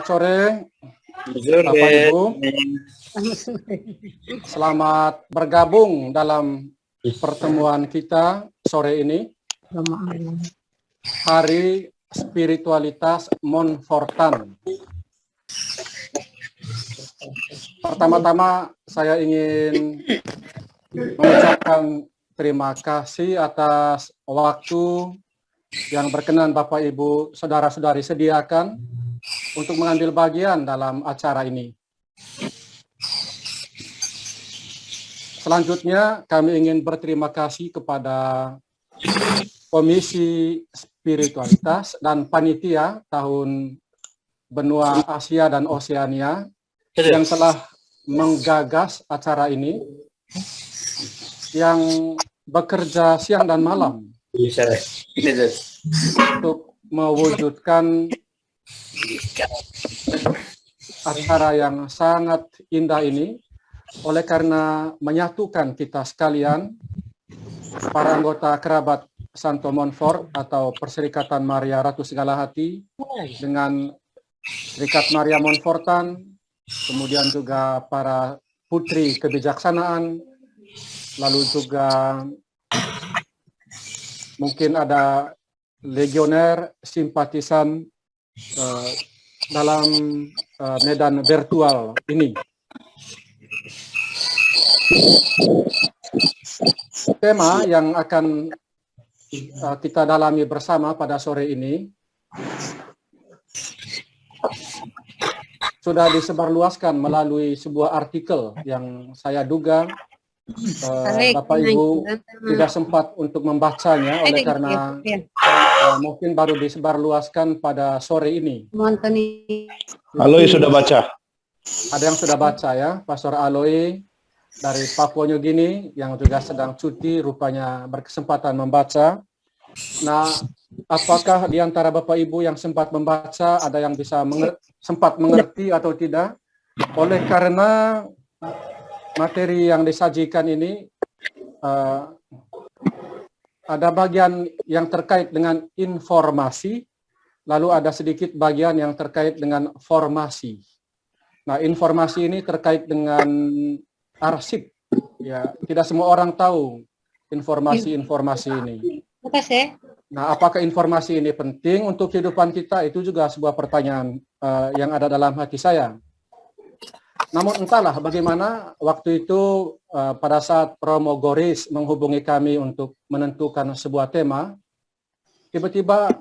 sore, Bapak Ibu. Selamat bergabung dalam pertemuan kita sore ini. Hari Spiritualitas Montfortan. Pertama-tama saya ingin mengucapkan terima kasih atas waktu yang berkenan Bapak Ibu saudara-saudari sediakan untuk mengambil bagian dalam acara ini. Selanjutnya kami ingin berterima kasih kepada Komisi Spiritualitas dan Panitia tahun Benua Asia dan Oseania yang telah menggagas acara ini, yang bekerja siang dan malam untuk mewujudkan acara yang sangat indah ini, oleh karena menyatukan kita sekalian, para anggota kerabat Santo Montfort atau Perserikatan Maria Ratu Segala Hati dengan Serikat Maria Montfortan, kemudian juga para putri kebijaksanaan, lalu juga mungkin ada legioner simpatisan dalam medan virtual ini. Tema yang akan kita dalami bersama pada sore ini sudah disebarluaskan melalui sebuah artikel yang saya duga Bapak Ibu tidak sempat untuk membacanya, oleh karena mungkin baru disebarluaskan pada sore ini. Aloy sudah baca. Ada yang sudah baca ya, Pastor Aloy dari Papua New Guinea yang juga sedang cuti rupanya berkesempatan membaca. Nah, apakah di antara Bapak Ibu yang sempat membaca ada yang bisa sempat mengerti atau tidak? Oleh karena materi yang disajikan ini ada bagian yang terkait dengan informasi, lalu ada sedikit bagian yang terkait dengan formasi. Nah, informasi ini terkait dengan arsip. Ya, tidak semua orang tahu informasi-informasi ini. Nah, apakah informasi ini penting untuk kehidupan kita? Itu juga sebuah pertanyaan yang ada dalam hati saya. Namun entahlah bagaimana waktu itu pada saat Romo Goris menghubungi kami untuk menentukan sebuah tema, tiba-tiba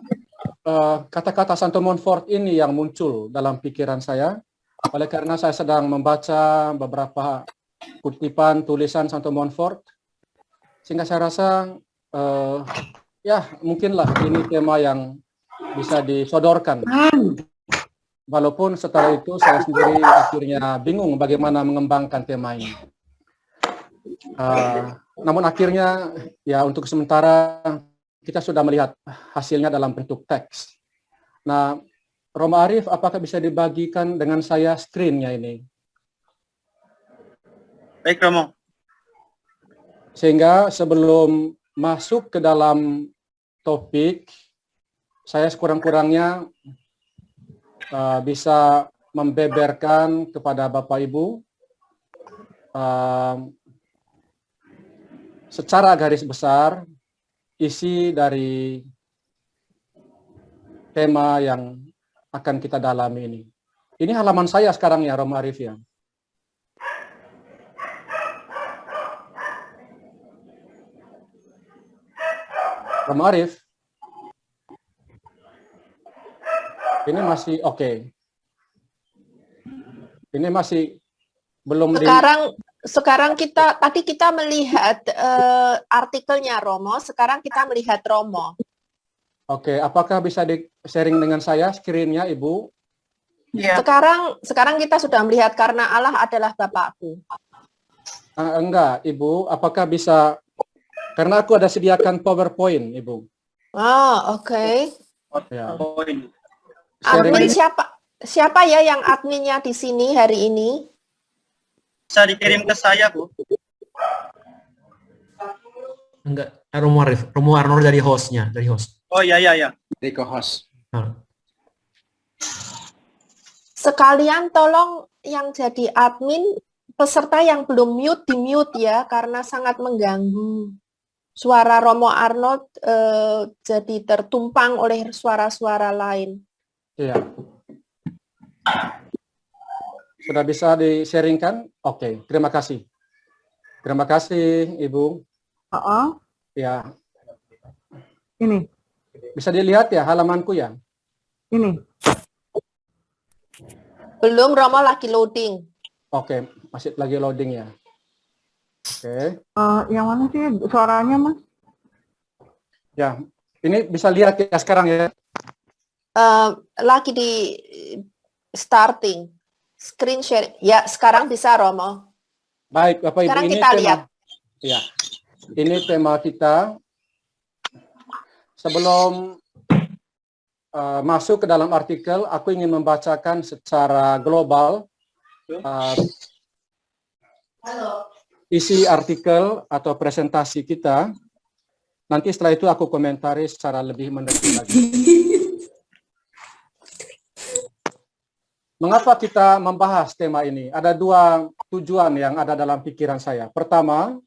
kata-kata Santo Montfort ini yang muncul dalam pikiran saya, oleh karena saya sedang membaca beberapa kutipan tulisan Santo Montfort, sehingga saya rasa ya mungkinlah ini tema yang bisa disodorkan. Walaupun setelah itu saya sendiri akhirnya bingung bagaimana mengembangkan tema ini. Namun akhirnya ya untuk sementara kita sudah melihat hasilnya dalam bentuk teks. Nah, Romo Arif, apakah bisa dibagikan dengan saya screen-nya ini? Baik, Romo. Sehingga sebelum masuk ke dalam topik, saya sekurang-kurangnya bisa membeberkan kepada Bapak Ibu secara garis besar isi dari tema yang akan kita dalami ini. Ini halaman saya sekarang ya, Romo Arif ya. Romo Arif. Ini masih oke. Ini masih belum sekarang tadi kita melihat artikelnya Romo, sekarang kita melihat Romo. Oke, apakah bisa di-sharing dengan saya screen-nya, Ibu? Ya. Sekarang kita sudah melihat karena Allah adalah Bapakku. Enggak, Ibu. Apakah bisa, karena aku ada sediakan PowerPoint, Ibu. Oh, oke. Ya. Admin siapa ya yang adminnya di sini hari ini? Bisa dikirim ke saya, Bu. Enggak, Romo Arnold dari hostnya, Oh iya. Dari co-host. Sekalian tolong yang jadi admin, peserta yang belum mute, di-mute ya, karena sangat mengganggu. Suara Romo Arnold jadi tertumpang oleh suara-suara lain. Iya. Sudah bisa di-sharingkan? Oke, terima kasih. Terima kasih, Ibu. Ya, Ini, bisa dilihat ya halamanku ya? ini. Belum, Romo lagi loading. Oke, masih lagi loading ya. Oke. Yang mana sih suaranya, Mas? Ya, ini bisa lihat ya sekarang ya. Lagi di starting. Screen share. Ya, sekarang bisa, Romo. Baik, Bapak Ibu, Sekarang ini kita tema. lihat. Ya. Ini tema kita. Sebelum masuk ke dalam artikel, aku ingin membacakan secara global isi artikel atau presentasi kita. Nanti setelah itu aku komentari secara lebih mendalam lagi. Mengapa kita membahas tema ini? Ada dua tujuan yang ada dalam pikiran saya. Pertama,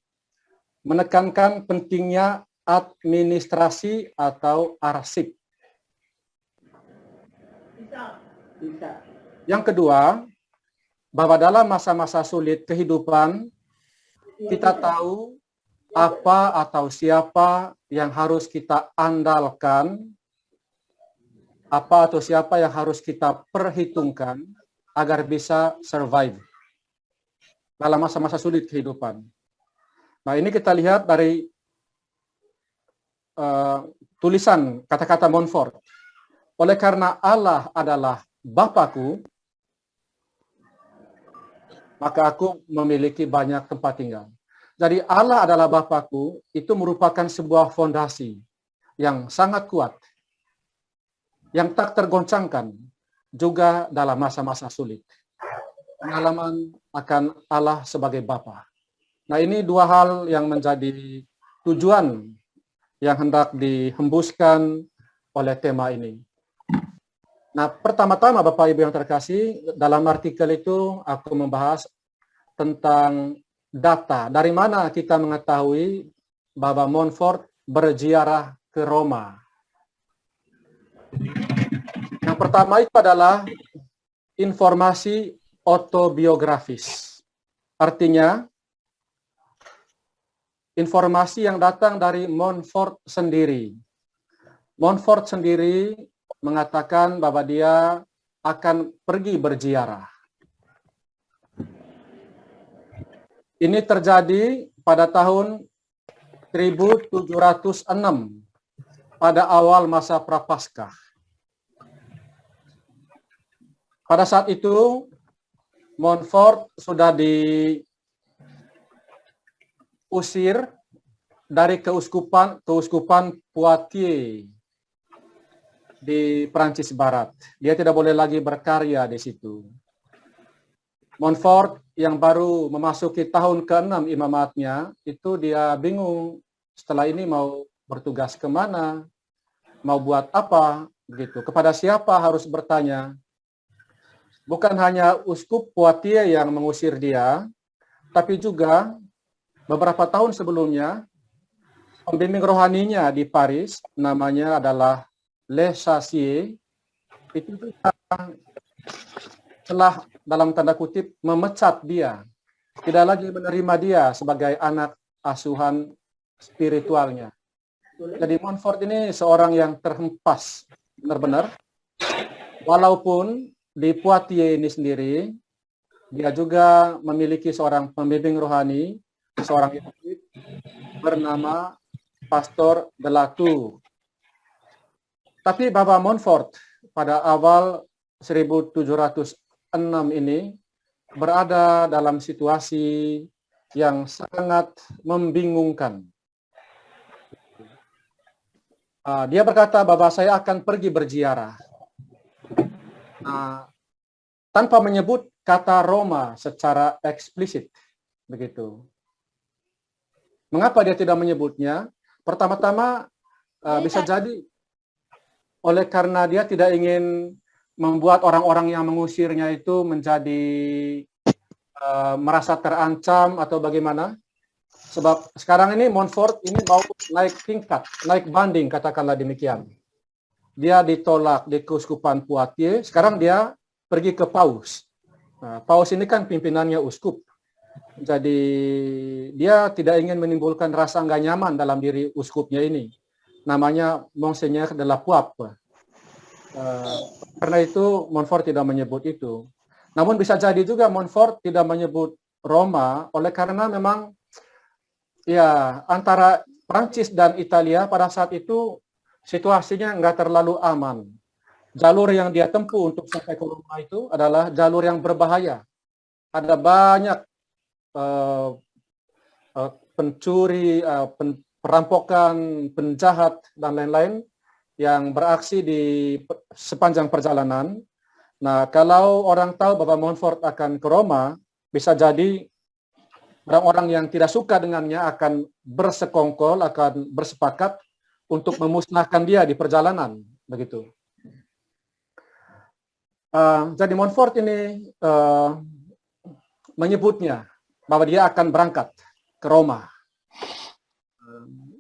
menekankan pentingnya administrasi atau arsip. Yang kedua, bahwa dalam masa-masa sulit kehidupan, kita tahu apa atau siapa yang harus kita andalkan, apa atau siapa yang harus kita perhitungkan agar bisa survive dalam masa-masa sulit kehidupan. Nah, ini kita lihat dari tulisan kata-kata Montfort. Oleh karena Allah adalah Bapakku, maka aku memiliki banyak tempat tinggal. Jadi Allah adalah Bapakku itu merupakan sebuah fondasi yang sangat kuat, yang tak tergoncangkan juga dalam masa-masa sulit. Pengalaman akan Allah sebagai Bapa. Nah, ini dua hal yang menjadi tujuan yang hendak dihembuskan oleh tema ini. Nah, pertama-tama Bapak Ibu yang terkasih, dalam artikel itu aku membahas tentang data. Dari mana kita mengetahui bahwa Montfort berziarah ke Roma? Yang pertama itu adalah informasi autobiografis. Artinya, informasi yang datang dari Montfort sendiri. Montfort sendiri mengatakan bahwa dia akan pergi berziarah. Ini terjadi pada tahun 1706, pada awal masa Prapaskah. Pada saat itu, Montfort sudah diusir dari keuskupan Poitiers di Prancis Barat. Dia tidak boleh lagi berkarya di situ. Montfort yang baru memasuki tahun ke-6 imamatnya, itu dia bingung setelah ini mau bertugas kemana, mau buat apa, begitu. Kepada siapa harus bertanya. Bukan hanya uskup Poitiers yang mengusir dia, tapi juga beberapa tahun sebelumnya, pembimbing rohaninya di Paris, namanya adalah Le Sassier, itu telah dalam tanda kutip memecat dia, tidak lagi menerima dia sebagai anak asuhan spiritualnya. Jadi Montfort ini seorang yang terhempas benar-benar, walaupun di Poitiers ini sendiri dia juga memiliki seorang pembimbing rohani, seorang Yesuit bernama Pastor de la Tour. Tapi Bapak Montfort pada awal 1706 ini berada dalam situasi yang sangat membingungkan. Dia berkata bahwa saya akan pergi berziarah. Tanpa menyebut kata Roma secara eksplisit, begitu. Mengapa dia tidak menyebutnya? Pertama-tama bisa jadi oleh karena dia tidak ingin membuat orang-orang yang mengusirnya itu menjadi merasa terancam atau bagaimana? Sebab sekarang ini Montfort ini mau naik tingkat, naik banding, katakanlah demikian. Dia ditolak di Keuskupan Poitiers, sekarang dia pergi ke Paus. Nah, Paus ini kan pimpinannya uskup. Jadi dia tidak ingin menimbulkan rasa nggak nyaman dalam diri uskupnya ini. Namanya Monseigneur de la Poipe. Karena itu Montfort tidak menyebut itu. Namun bisa jadi juga Montfort tidak menyebut Roma oleh karena memang ya antara Prancis dan Italia pada saat itu situasinya nggak terlalu aman. Jalur yang dia tempuh untuk sampai ke Roma itu adalah jalur yang berbahaya. Ada banyak pencuri, perampokan, penjahat, dan lain-lain yang beraksi di sepanjang perjalanan. Nah, kalau orang tahu bahwa Montfort akan ke Roma, bisa jadi orang-orang yang tidak suka dengannya akan bersekongkol, akan bersepakat untuk memusnahkan dia di perjalanan, begitu. Jadi Montfort ini menyebutnya bahwa dia akan berangkat ke Roma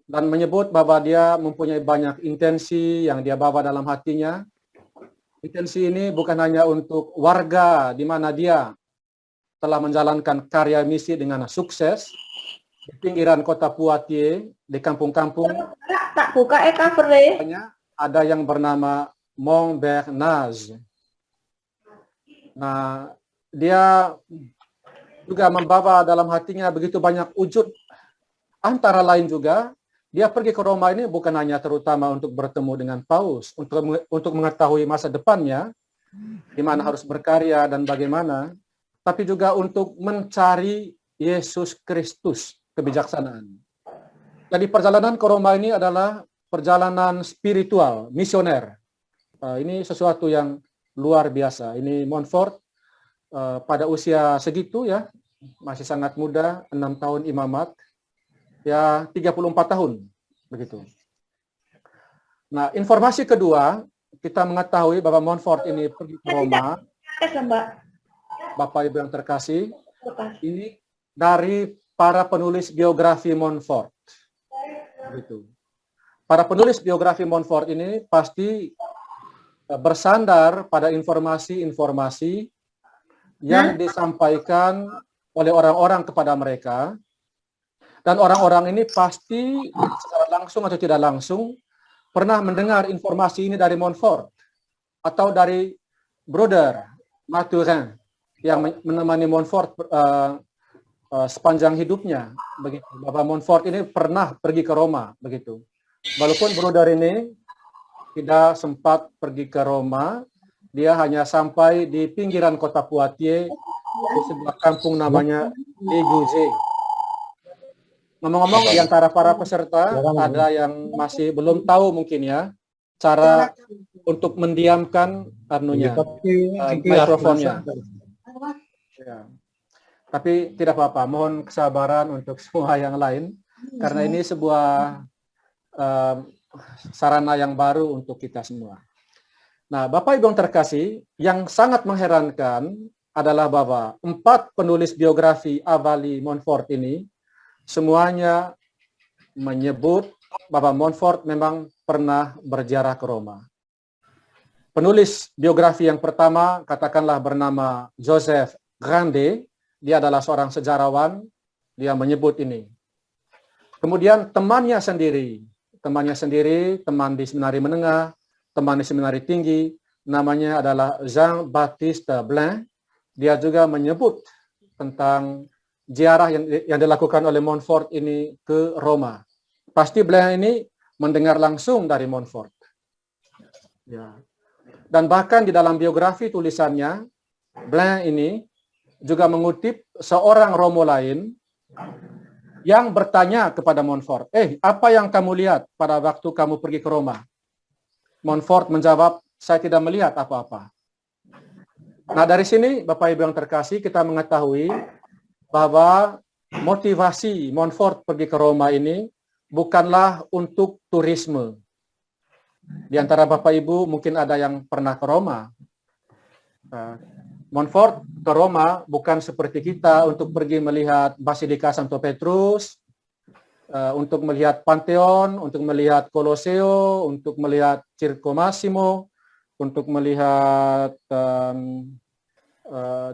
dan menyebut bahwa dia mempunyai banyak intensi yang dia bawa dalam hatinya. Intensi ini bukan hanya untuk warga di mana dia telah menjalankan karya misi dengan sukses di pinggiran kota Poitiers, di kampung-kampung. Tak buka cover-nya. Ada yang bernama Montbernage. Nah, dia juga membawa dalam hatinya begitu banyak wujud. Antara lain juga, dia pergi ke Roma ini bukan hanya terutama untuk bertemu dengan Paus, untuk mengetahui masa depannya, di mana harus berkarya dan bagaimana, tapi juga untuk mencari Yesus Kristus, kebijaksanaan. Jadi perjalanan ke Roma ini adalah perjalanan spiritual, misioner. Ini sesuatu yang luar biasa. Ini Montfort pada usia segitu ya, masih sangat muda, 6 tahun imamat, ya 34 tahun, begitu. Nah, informasi kedua, kita mengetahui bahwa Montfort ini pergi ke Roma, Bapak Ibu yang terkasih, ini dari para penulis biografi Montfort. Begitu. Para penulis biografi Montfort ini pasti bersandar pada informasi-informasi yang disampaikan oleh orang-orang kepada mereka, dan orang-orang ini pasti secara langsung atau tidak langsung pernah mendengar informasi ini dari Montfort atau dari Brother Mathurin yang menemani Montfort sepanjang hidupnya, begitu. Bapak Montfort ini pernah pergi ke Roma, begitu. Walaupun Brother ini tidak sempat pergi ke Roma, dia hanya sampai di pinggiran kota Poitiers, di sebuah kampung namanya Ligouze. Ngomong-ngomong, di antara para peserta ada yang masih belum tahu mungkin ya cara untuk mendiamkan mikrofonnya. Ya. Tapi tidak apa-apa, mohon kesabaran untuk semua yang lain karena ini sebuah sarana yang baru untuk kita semua. Nah, Bapak Ibu yang terkasih, yang sangat mengherankan adalah bahwa 4 penulis biografi Avalie Montfort ini semuanya menyebut bahwa Montfort memang pernah berziarah ke Roma. Penulis biografi yang pertama, katakanlah bernama Joseph Grande, dia adalah seorang sejarawan, dia menyebut ini. Kemudian teman di seminari menengah, teman di seminari tinggi, namanya adalah Jean-Baptiste Blain. Dia juga menyebut tentang ziarah yang dilakukan oleh Montfort ini ke Roma. Pasti Blain ini mendengar langsung dari Montfort. Ya. Dan bahkan di dalam biografi tulisannya, Blain ini juga mengutip seorang Romo lain yang bertanya kepada Montfort, apa yang kamu lihat pada waktu kamu pergi ke Roma? Montfort menjawab, saya tidak melihat apa-apa. Nah, dari sini Bapak Ibu yang terkasih, kita mengetahui bahwa motivasi Montfort pergi ke Roma ini bukanlah untuk turisme. Di antara Bapak Ibu mungkin ada yang pernah ke Roma. Montfort ke Roma bukan seperti kita untuk pergi melihat Basilika Santo Petrus, untuk melihat Pantheon, untuk melihat Coloseo, untuk melihat Circo Massimo, untuk melihat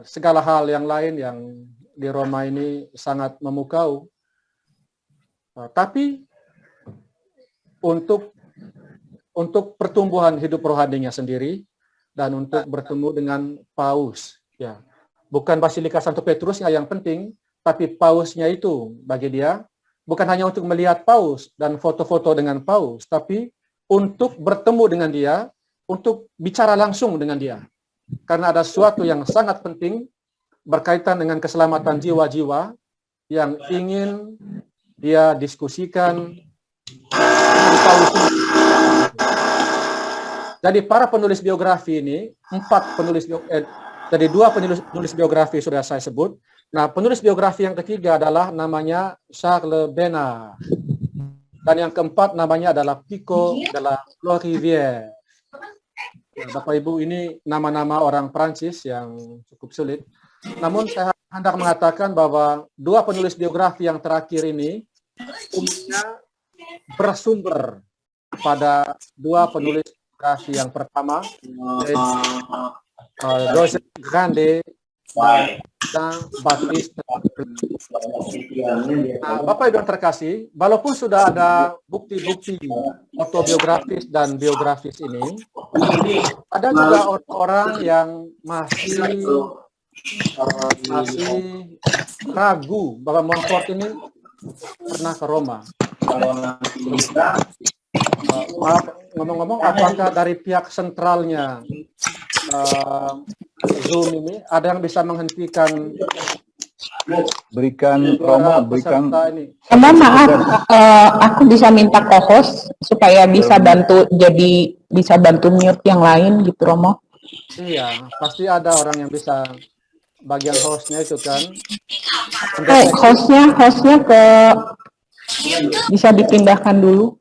segala hal yang lain yang di Roma ini sangat memukau. Tapi untuk pertumbuhan hidup rohaninya sendiri dan untuk bertemu dengan paus, ya. Bukan Basilika Santo Petrus yang penting, tapi pausnya itu bagi dia bukan hanya untuk melihat paus dan foto-foto dengan paus, tapi untuk bertemu dengan dia, untuk bicara langsung dengan dia. Karena ada sesuatu yang sangat penting berkaitan dengan keselamatan jiwa-jiwa yang ingin dia diskusikan dengan paus. Jadi para penulis biografi ini, dua penulis biografi sudah saya sebut. Nah, penulis biografi yang ketiga adalah namanya Charles Bernard. Dan yang keempat namanya adalah Pico de la Rivière. Nah, Bapak Ibu, ini nama-nama orang Prancis yang cukup sulit. Namun saya hendak mengatakan bahwa dua penulis biografi yang terakhir ini umumnya bersumber pada dua penulis biografi yang pertama, Joseph Grande dan Baptiste. Nah, Bapak Ibu yang terkasih, walaupun sudah ada bukti-bukti autobiografis dan biografis ini, ada juga orang-orang yang masih ragu bahwa Montfort ini pernah ke Roma. Ngomong-ngomong, apakah dari pihak sentralnya Zoom ini ada yang bisa menghentikan Berikan Romo, berikan peserta ini? Mohon maaf, aku bisa minta co-host supaya bisa bantu mute yang lain gitu, Romo. Iya, pasti ada orang yang bisa bagian hostnya itu kan. Hostnya bisa dipindahkan dulu.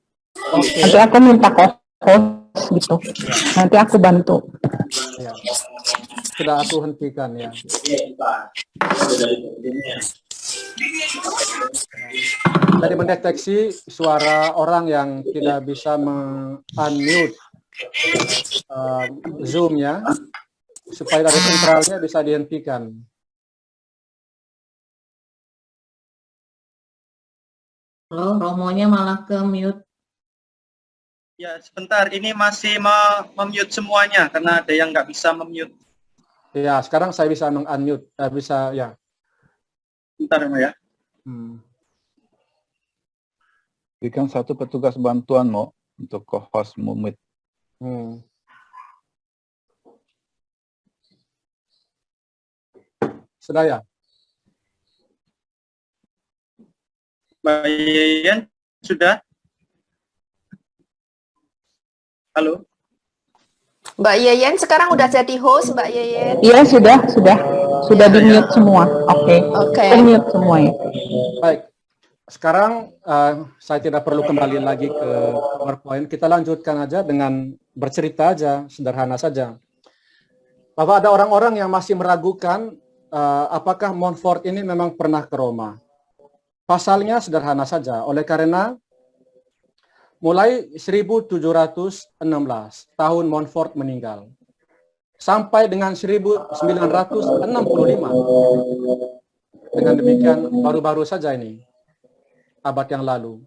Nanti aku minta co-host gitu. Nanti aku bantu. Ya. Sudah aku hentikan ya. Jadi mendeteksi suara orang yang tidak bisa unmute Zoom-nya supaya dari sentralnya bisa dihentikan. Loh, Romonya malah ke mute. Ya, sebentar. Ini masih mem-mute semuanya karena ada yang nggak bisa mem-mute. Ya, sekarang saya bisa meng-unmute. Bisa, ya. Bentar ya. berikan satu petugas bantuan Mo untuk co-host Mumit. Sudah ya? Mbak Yeyen, sudah? Halo? Mbak Yeyen sekarang udah jadi host, Mbak Yeyen. Iya, sudah di mute semua. Oke. Mute semua ya. Baik. Sekarang saya tidak perlu kembali lagi ke PowerPoint. Kita lanjutkan aja dengan bercerita aja, sederhana saja. Bahwa ada orang-orang yang masih meragukan apakah Montfort ini memang pernah ke Roma. Pasalnya sederhana saja, oleh karena mulai 1716 tahun Montfort meninggal sampai dengan 1965. Dengan demikian baru-baru saja ini abad yang lalu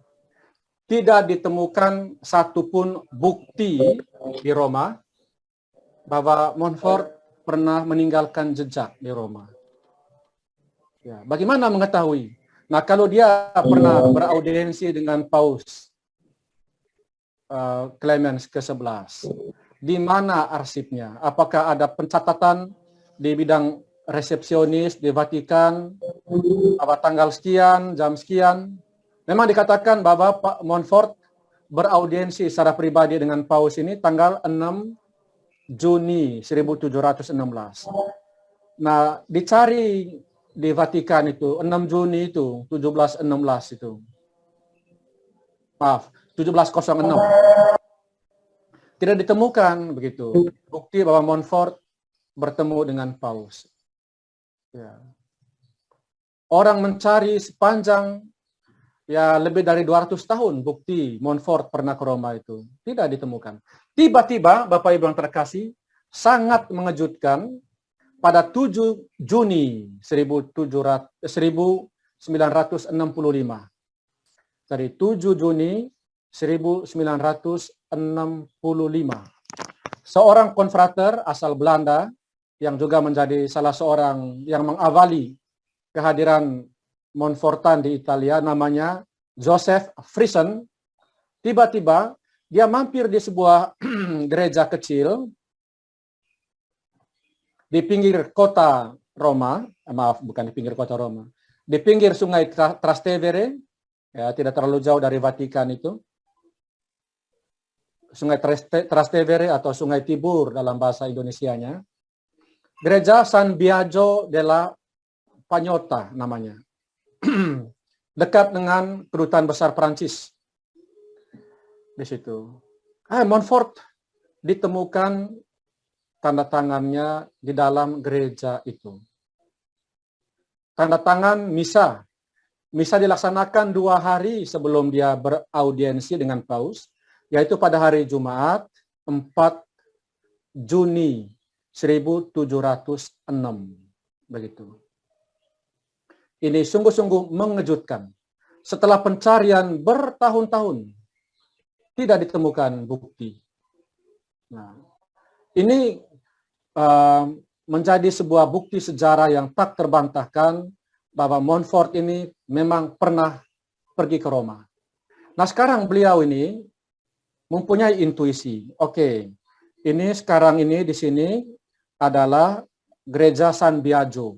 tidak ditemukan satupun bukti di Roma bahwa Montfort pernah meninggalkan jejak di Roma. Ya, bagaimana mengetahui? Nah, kalau dia pernah beraudiensi dengan Paus Clemens ke-11, di mana arsipnya? Apakah ada pencatatan di bidang resepsionis di Vatikan, apa tanggal sekian, jam sekian? Memang dikatakan bahwa Pak Montfort beraudiensi secara pribadi dengan Paus ini tanggal 6 Juni 1716. Nah, dicari di Vatikan itu 6 Juni itu 1716 itu. Maaf, 1706. Tidak ditemukan begitu bukti bahwa Montfort bertemu dengan Paus. Ya. Orang mencari sepanjang ya lebih dari 200 tahun bukti Montfort pernah ke Roma itu. Tidak ditemukan. Tiba-tiba, Bapak Ibu yang terkasih, sangat mengejutkan, pada 7 Juni 1965. Dari 7 Juni 1965. Seorang konfrater asal Belanda yang juga menjadi salah seorang yang mengawali kehadiran Montfortan di Italia, namanya Joseph Friesen, tiba-tiba dia mampir di sebuah gereja kecil di pinggir kota Roma, bukan di pinggir kota Roma, di pinggir sungai Trastevere, ya tidak terlalu jauh dari Vatikan itu, sungai Trastevere atau sungai Tibur dalam bahasa Indonesianya, gereja San Biagio della Pagnotta namanya. Dekat dengan kedutaan besar Prancis di situ. Montfort ditemukan tanda tangannya di dalam gereja itu. Tanda tangan misa. Misa dilaksanakan 2 hari sebelum dia beraudiensi dengan Paus, yaitu pada hari Jumat 4 Juni 1706. Begitu. Ini sungguh-sungguh mengejutkan. Setelah pencarian bertahun-tahun, tidak ditemukan bukti. Nah, ini menjadi sebuah bukti sejarah yang tak terbantahkan bahwa Montfort ini memang pernah pergi ke Roma. Nah, sekarang beliau ini mempunyai intuisi. Oke, ini sekarang ini di sini adalah gereja San Biagio.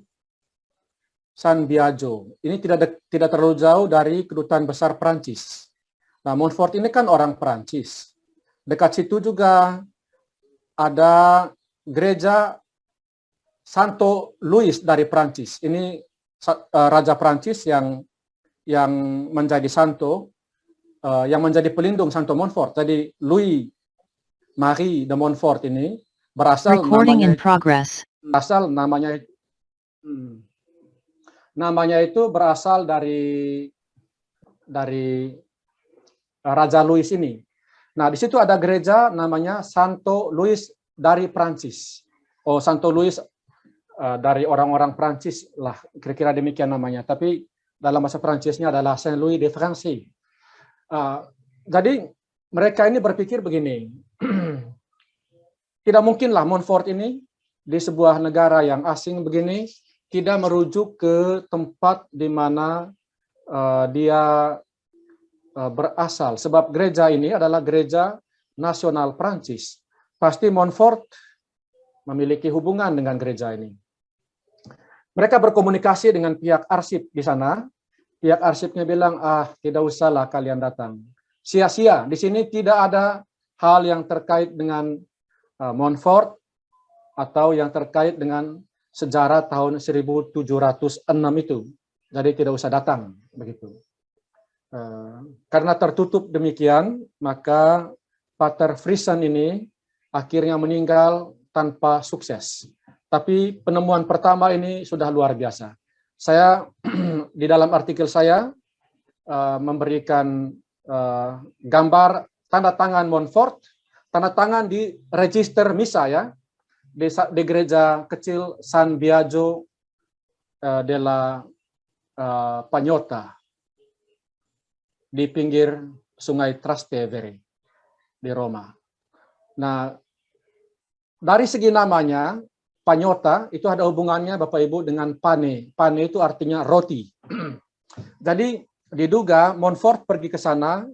San Biagio. Ini tidak terlalu jauh dari kedutaan besar Prancis. Nah, Montfort ini kan orang Prancis. Dekat situ juga ada gereja Santo Louis dari Prancis. Ini raja Prancis yang menjadi santo, yang menjadi pelindung Santo Montfort. Jadi Louis Marie de Montfort ini berasal namanya itu berasal dari Raja Louis ini. Nah, di situ ada gereja namanya Santo Louis dari Prancis. Oh, Santo Louis dari orang-orang Prancis lah, kira-kira demikian namanya. Tapi dalam bahasa Prancisnya adalah Saint Louis de France. Jadi mereka ini berpikir begini, tidak mungkinlah Montfort ini di sebuah negara yang asing begini tidak merujuk ke tempat di mana dia berasal. Sebab gereja ini adalah gereja nasional Prancis. Pasti Montfort memiliki hubungan dengan gereja ini. Mereka berkomunikasi dengan pihak arsip di sana. Pihak arsipnya bilang, tidak usahlah kalian datang. Sia-sia, di sini tidak ada hal yang terkait dengan Montfort atau yang terkait dengan sejarah tahun 1706 itu. Jadi tidak usah datang, begitu. Karena tertutup demikian, maka Pater Friesen ini akhirnya meninggal tanpa sukses. Tapi penemuan pertama ini sudah luar biasa. Saya di dalam artikel saya memberikan gambar tanda tangan Montfort, tanda tangan di register misa ya, di gereja kecil San Biagio della Pagnotta di pinggir sungai Trastevere di Roma. Nah, dari segi namanya Pagnotta itu ada hubungannya Bapak Ibu dengan pane. Pane itu artinya roti. Jadi diduga Montfort pergi ke sana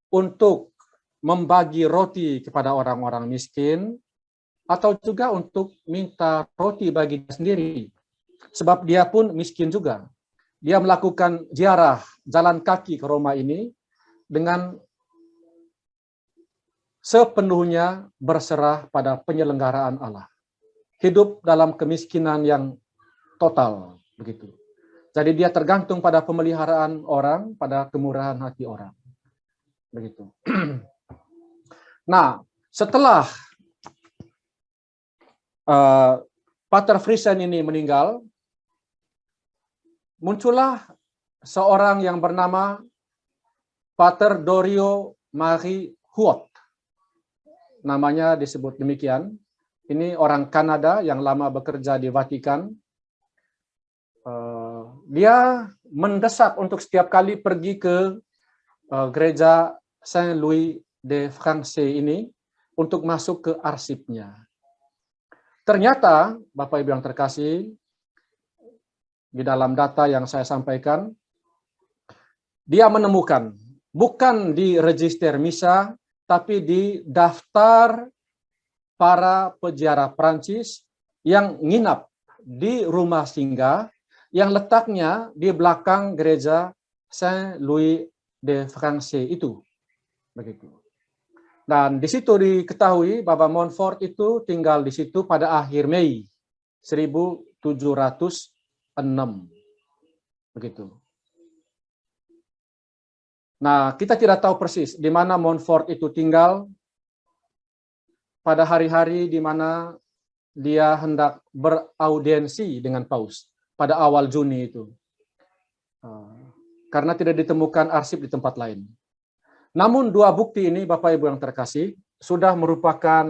untuk membagi roti kepada orang-orang miskin atau juga untuk minta roti bagi dia sendiri. Sebab dia pun miskin juga. Dia melakukan ziarah jalan kaki ke Roma ini dengan sepenuhnya berserah pada penyelenggaraan Allah. Hidup dalam kemiskinan yang total, begitu. Jadi dia tergantung pada pemeliharaan orang, pada kemurahan hati orang. Begitu. Nah, setelah Pater Friesen ini meninggal, muncullah seorang yang bernama Pater Dorio Marie Huot. Namanya disebut demikian. Ini orang Kanada yang lama bekerja di Vatikan. Dia mendesak untuk setiap kali pergi ke gereja Saint Louis de France ini untuk masuk ke arsipnya. Ternyata, Bapak Ibu yang terkasih, di dalam data yang saya sampaikan, dia menemukan, bukan di register misa, tapi di daftar para peziarah Prancis yang nginap di rumah singgah yang letaknya di belakang gereja Saint Louis de France itu. Begitu. Dan di situ diketahui bahwa Montfort itu tinggal di situ pada akhir Mei 1706. Begitu. Nah, kita tidak tahu persis di mana Montfort itu tinggal pada hari-hari di mana dia hendak beraudiensi dengan Paus pada awal Juni itu. Karena tidak ditemukan arsip di tempat lain. Namun dua bukti ini, Bapak Ibu yang terkasih, sudah merupakan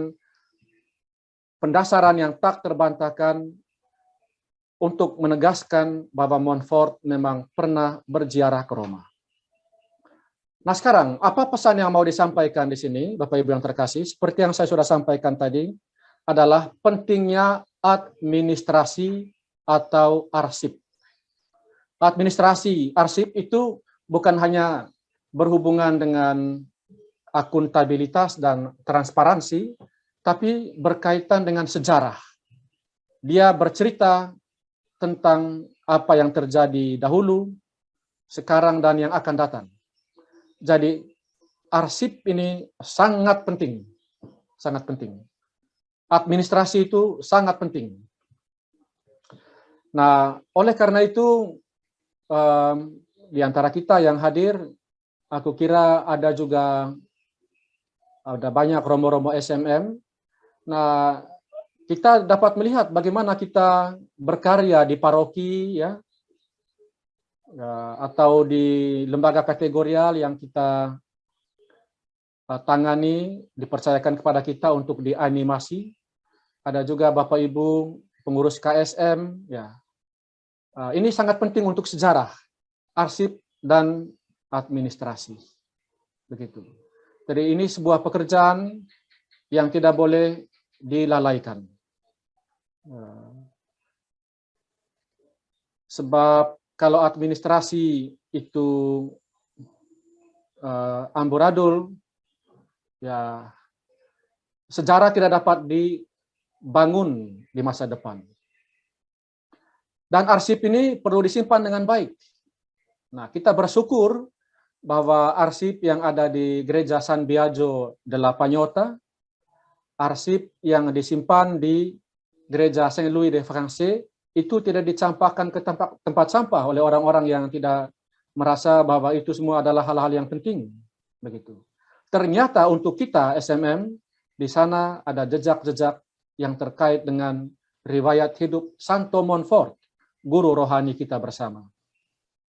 pendasaran yang tak terbantahkan untuk menegaskan bahwa Montfort memang pernah berziarah ke Roma. Nah sekarang, apa pesan yang mau disampaikan di sini, Bapak Ibu yang terkasih? Seperti yang saya sudah sampaikan tadi, adalah pentingnya administrasi atau arsip. Administrasi, arsip itu bukan hanya berhubungan dengan akuntabilitas dan transparansi, tapi berkaitan dengan sejarah. Dia bercerita tentang apa yang terjadi dahulu, sekarang, dan yang akan datang. Jadi, arsip ini sangat penting. Sangat penting. Administrasi itu sangat penting. Nah, oleh karena itu, di antara kita yang hadir, aku kira ada banyak romo-romo SMM. Nah, kita dapat melihat bagaimana kita berkarya di paroki, ya, atau di lembaga kategorial yang kita tangani, dipercayakan kepada kita untuk dianimasi. Ada juga Bapak Ibu pengurus KSM, ya. Ini sangat penting untuk sejarah, arsip, dan administrasi. Begitu. Jadi ini sebuah pekerjaan yang tidak boleh dilalaikan. Sebab kalau administrasi itu amburadul, ya sejarah tidak dapat dibangun di masa depan. Dan arsip ini perlu disimpan dengan baik. Nah, kita bersyukur bahwa arsip yang ada di Gereja San Biagio della Pagnotta, arsip yang disimpan di Gereja Saint Louis de France, itu tidak dicampakkan ke tempat sampah oleh orang-orang yang tidak merasa bahwa itu semua adalah hal-hal yang penting. Begitu. Ternyata untuk kita SMM, di sana ada jejak-jejak yang terkait dengan riwayat hidup Santo Montfort, guru rohani kita bersama.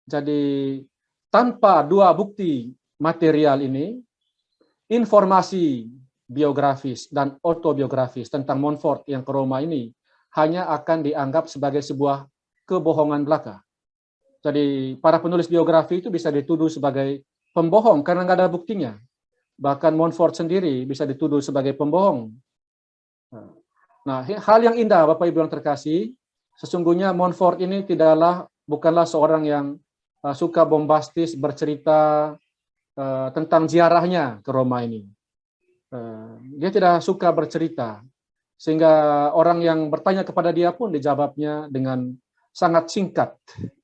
Jadi tanpa dua bukti material ini, informasi biografis dan autobiografis tentang Montfort yang ke Roma ini hanya akan dianggap sebagai sebuah kebohongan belaka. Jadi para penulis biografi itu bisa dituduh sebagai pembohong karena nggak ada buktinya. Bahkan Montfort sendiri bisa dituduh sebagai pembohong. Nah, hal yang indah Bapak Ibu yang terkasih, sesungguhnya Montfort ini bukanlah seorang yang suka bombastis bercerita tentang ziarahnya ke Roma ini. Dia tidak suka bercerita, sehingga orang yang bertanya kepada dia pun dijawabnya dengan sangat singkat,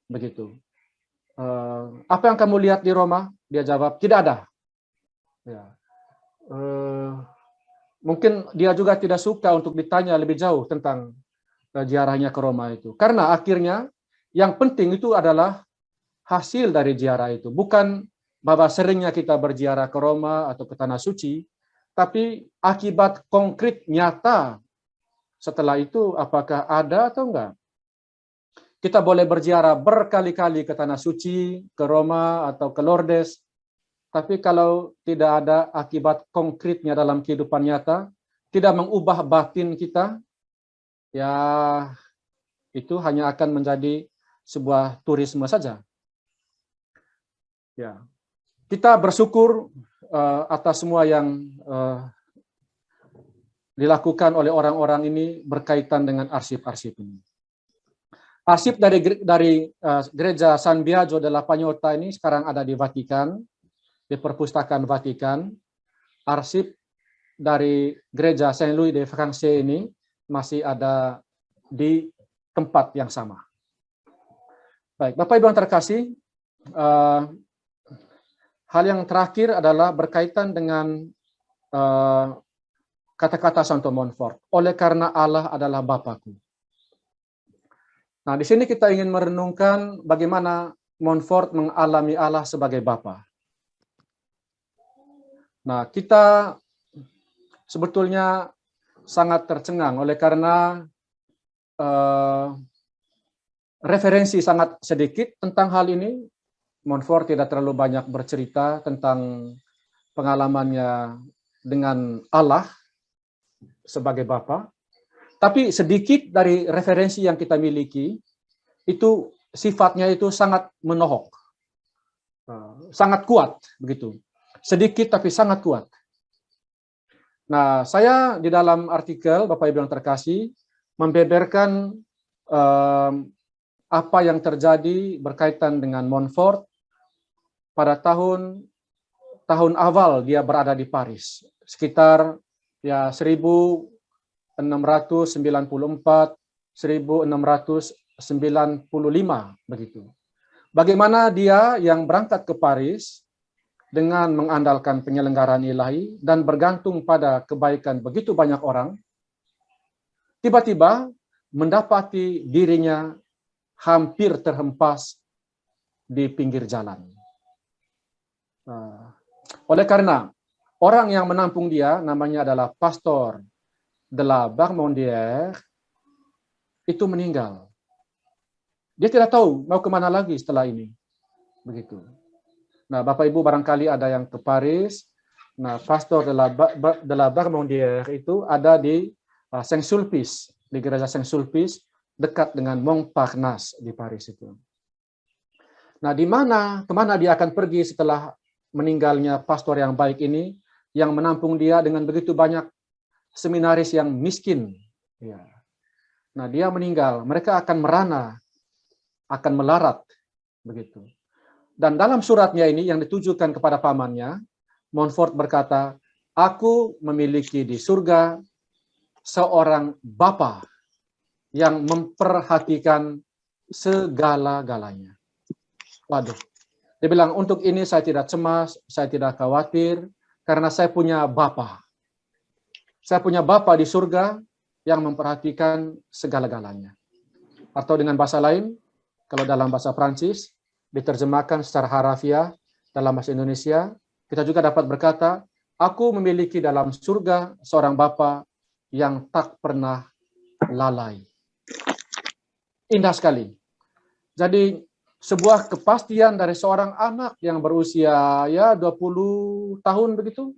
begitu. Apa yang kamu lihat di Roma? Dia jawab, tidak ada. Ya. Mungkin dia juga tidak suka untuk ditanya lebih jauh tentang ziarahnya ke Roma itu. Karena akhirnya yang penting itu adalah hasil dari ziarah itu. Bukan bahwa seringnya kita berziarah ke Roma atau ke Tanah Suci, tapi akibat konkret nyata setelah itu apakah ada atau enggak? Kita boleh berziarah berkali-kali ke Tanah Suci, ke Roma, atau ke Lourdes, tapi kalau tidak ada akibat konkretnya dalam kehidupan nyata, tidak mengubah batin kita, ya itu hanya akan menjadi sebuah turisme saja. Ya, kita bersyukur atas semua yang dilakukan oleh orang-orang ini berkaitan dengan arsip-arsip ini. Arsip dari Gereja San Biagio della Pagnotta ini sekarang ada di Vatikan, di Perpustakaan Vatikan. Arsip dari Gereja Saint Louis de France ini masih ada di tempat yang sama. Baik, Bapak Ibu yang terkasih, hal yang terakhir adalah berkaitan dengan kata-kata Santo Montfort. Oleh karena Allah adalah Bapakku. Nah, di sini kita ingin merenungkan bagaimana Montfort mengalami Allah sebagai Bapa. Nah, kita sebetulnya sangat tercengang oleh karena referensi sangat sedikit tentang hal ini. Montfort tidak terlalu banyak bercerita tentang pengalamannya dengan Allah sebagai Bapa. Tapi sedikit dari referensi yang kita miliki, itu sifatnya itu sangat menohok. Sangat kuat, begitu. Sedikit tapi sangat kuat. Nah, saya di dalam artikel, Bapak Ibu yang terkasih, membeberkan apa yang terjadi berkaitan dengan Montfort pada tahun awal dia berada di Paris, sekitar ya 1694, 1695 begitu. Bagaimana dia yang berangkat ke Paris dengan mengandalkan penyelenggaraan ilahi dan bergantung pada kebaikan begitu banyak orang, tiba-tiba mendapati dirinya hampir terhempas di pinggir jalan. Oleh karena orang yang menampung dia namanya adalah Pastor de la Barmondière, itu meninggal. Dia tidak tahu mau kemana lagi setelah ini. Begitu. Nah, Bapak Ibu barangkali ada yang ke Paris. Nah, Pastor de la Barmondière itu ada di Saint-Sulpice, di gereja Saint-Sulpice, dekat dengan Montparnasse di Paris itu. Nah, kemana dia akan pergi setelah meninggalnya pastor yang baik ini, yang menampung dia dengan begitu banyak seminaris yang miskin. Ya. Nah, dia meninggal, mereka akan merana, akan melarat, begitu. Dan dalam suratnya ini yang ditujukan kepada pamannya, Montfort berkata, "Aku memiliki di surga seorang bapa yang memperhatikan segala-galanya." Waduh. Dia bilang, untuk ini saya tidak cemas, saya tidak khawatir, karena saya punya bapa. Saya punya bapa di surga yang memperhatikan segala-galanya. Atau dengan bahasa lain, kalau dalam bahasa Prancis, diterjemahkan secara harafiah dalam bahasa Indonesia, kita juga dapat berkata, aku memiliki dalam surga seorang bapa yang tak pernah lalai. Indah sekali. Jadi, sebuah kepastian dari seorang anak yang berusia ya 20 tahun begitu.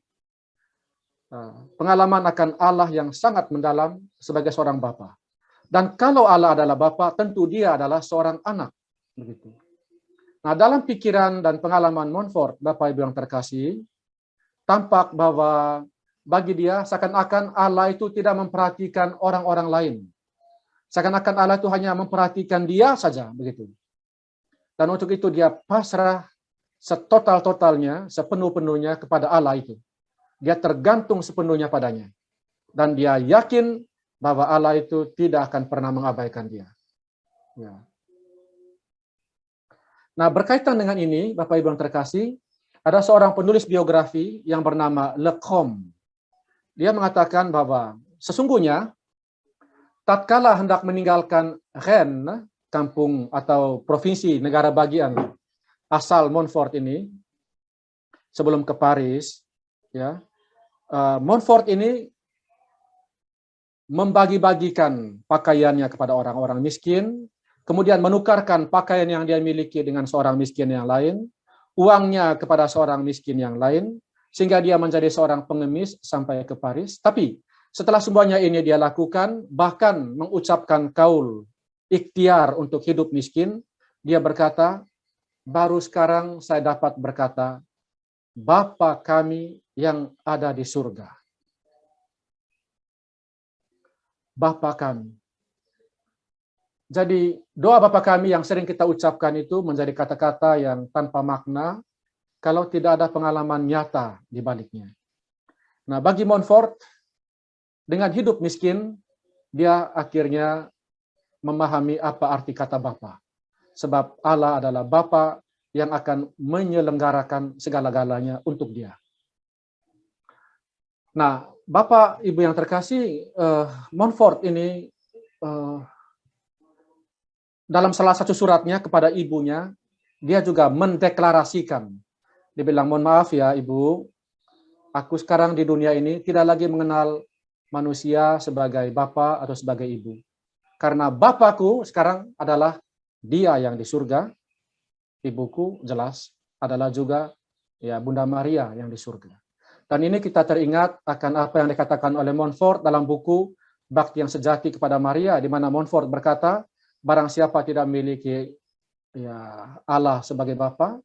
Pengalaman akan Allah yang sangat mendalam sebagai seorang bapa. Dan kalau Allah adalah bapa, tentu dia adalah seorang anak. Begitu. Nah, dalam pikiran dan pengalaman Montfort, Bapak Ibu yang terkasih, tampak bahwa bagi dia seakan-akan Allah itu tidak memperhatikan orang-orang lain. Seakan-akan Allah itu hanya memperhatikan dia saja, begitu. Dan untuk itu dia pasrah setotal-totalnya, sepenuh-penuhnya kepada Allah itu. Dia tergantung sepenuhnya padanya. Dan dia yakin bahwa Allah itu tidak akan pernah mengabaikan dia. Ya. Nah, berkaitan dengan ini, Bapak Ibu yang terkasih, ada seorang penulis biografi yang bernama Lecomte. Dia mengatakan bahwa sesungguhnya tatkala hendak meninggalkan Rennes, kampung atau provinsi negara bagian asal Montfort ini, sebelum ke Paris, ya, Montfort ini membagi-bagikan pakaiannya kepada orang-orang miskin, kemudian menukarkan pakaian yang dia miliki dengan seorang miskin yang lain, uangnya kepada seorang miskin yang lain, sehingga dia menjadi seorang pengemis sampai ke Paris. Tapi setelah semuanya ini dia lakukan, bahkan mengucapkan kaul ikhtiar untuk hidup miskin, dia berkata, baru sekarang saya dapat berkata, Bapa kami yang ada di surga. Bapa kami. Jadi doa Bapa kami yang sering kita ucapkan itu menjadi kata-kata yang tanpa makna kalau tidak ada pengalaman nyata di baliknya. Nah, bagi Montfort, dengan hidup miskin, dia akhirnya memahami apa arti kata Bapa. Sebab Allah adalah Bapa yang akan menyelenggarakan segala-galanya untuk dia. Nah, Bapak, Ibu yang terkasih, Montfort ini dalam salah satu suratnya kepada ibunya, dia juga mendeklarasikan. Dia bilang, mohon maaf ya Ibu, aku sekarang di dunia ini tidak lagi mengenal manusia sebagai Bapak atau sebagai Ibu. Karena Bapakku sekarang adalah Dia yang di surga, Ibuku jelas adalah juga ya Bunda Maria yang di surga. Dan ini kita teringat akan apa yang dikatakan oleh Montfort dalam buku Bakti yang Sejati kepada Maria, di mana Montfort berkata, barang siapa tidak memiliki ya Allah sebagai Bapa,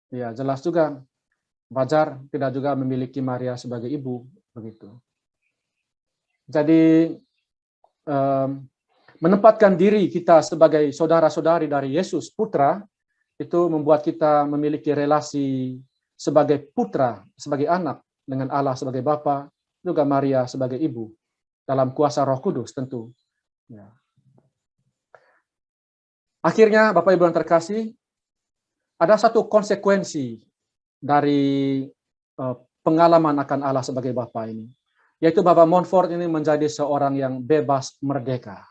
ya jelas juga wajar tidak juga memiliki Maria sebagai ibu, begitu. Jadi menempatkan diri kita sebagai saudara-saudari dari Yesus Putra itu membuat kita memiliki relasi sebagai putra, sebagai anak dengan Allah sebagai Bapa, juga Maria sebagai ibu dalam kuasa Roh Kudus tentu. Ya. Akhirnya Bapak Ibu yang terkasih, ada satu konsekuensi dari pengalaman akan Allah sebagai Bapa ini, yaitu Bapak Montfort ini menjadi seorang yang bebas merdeka.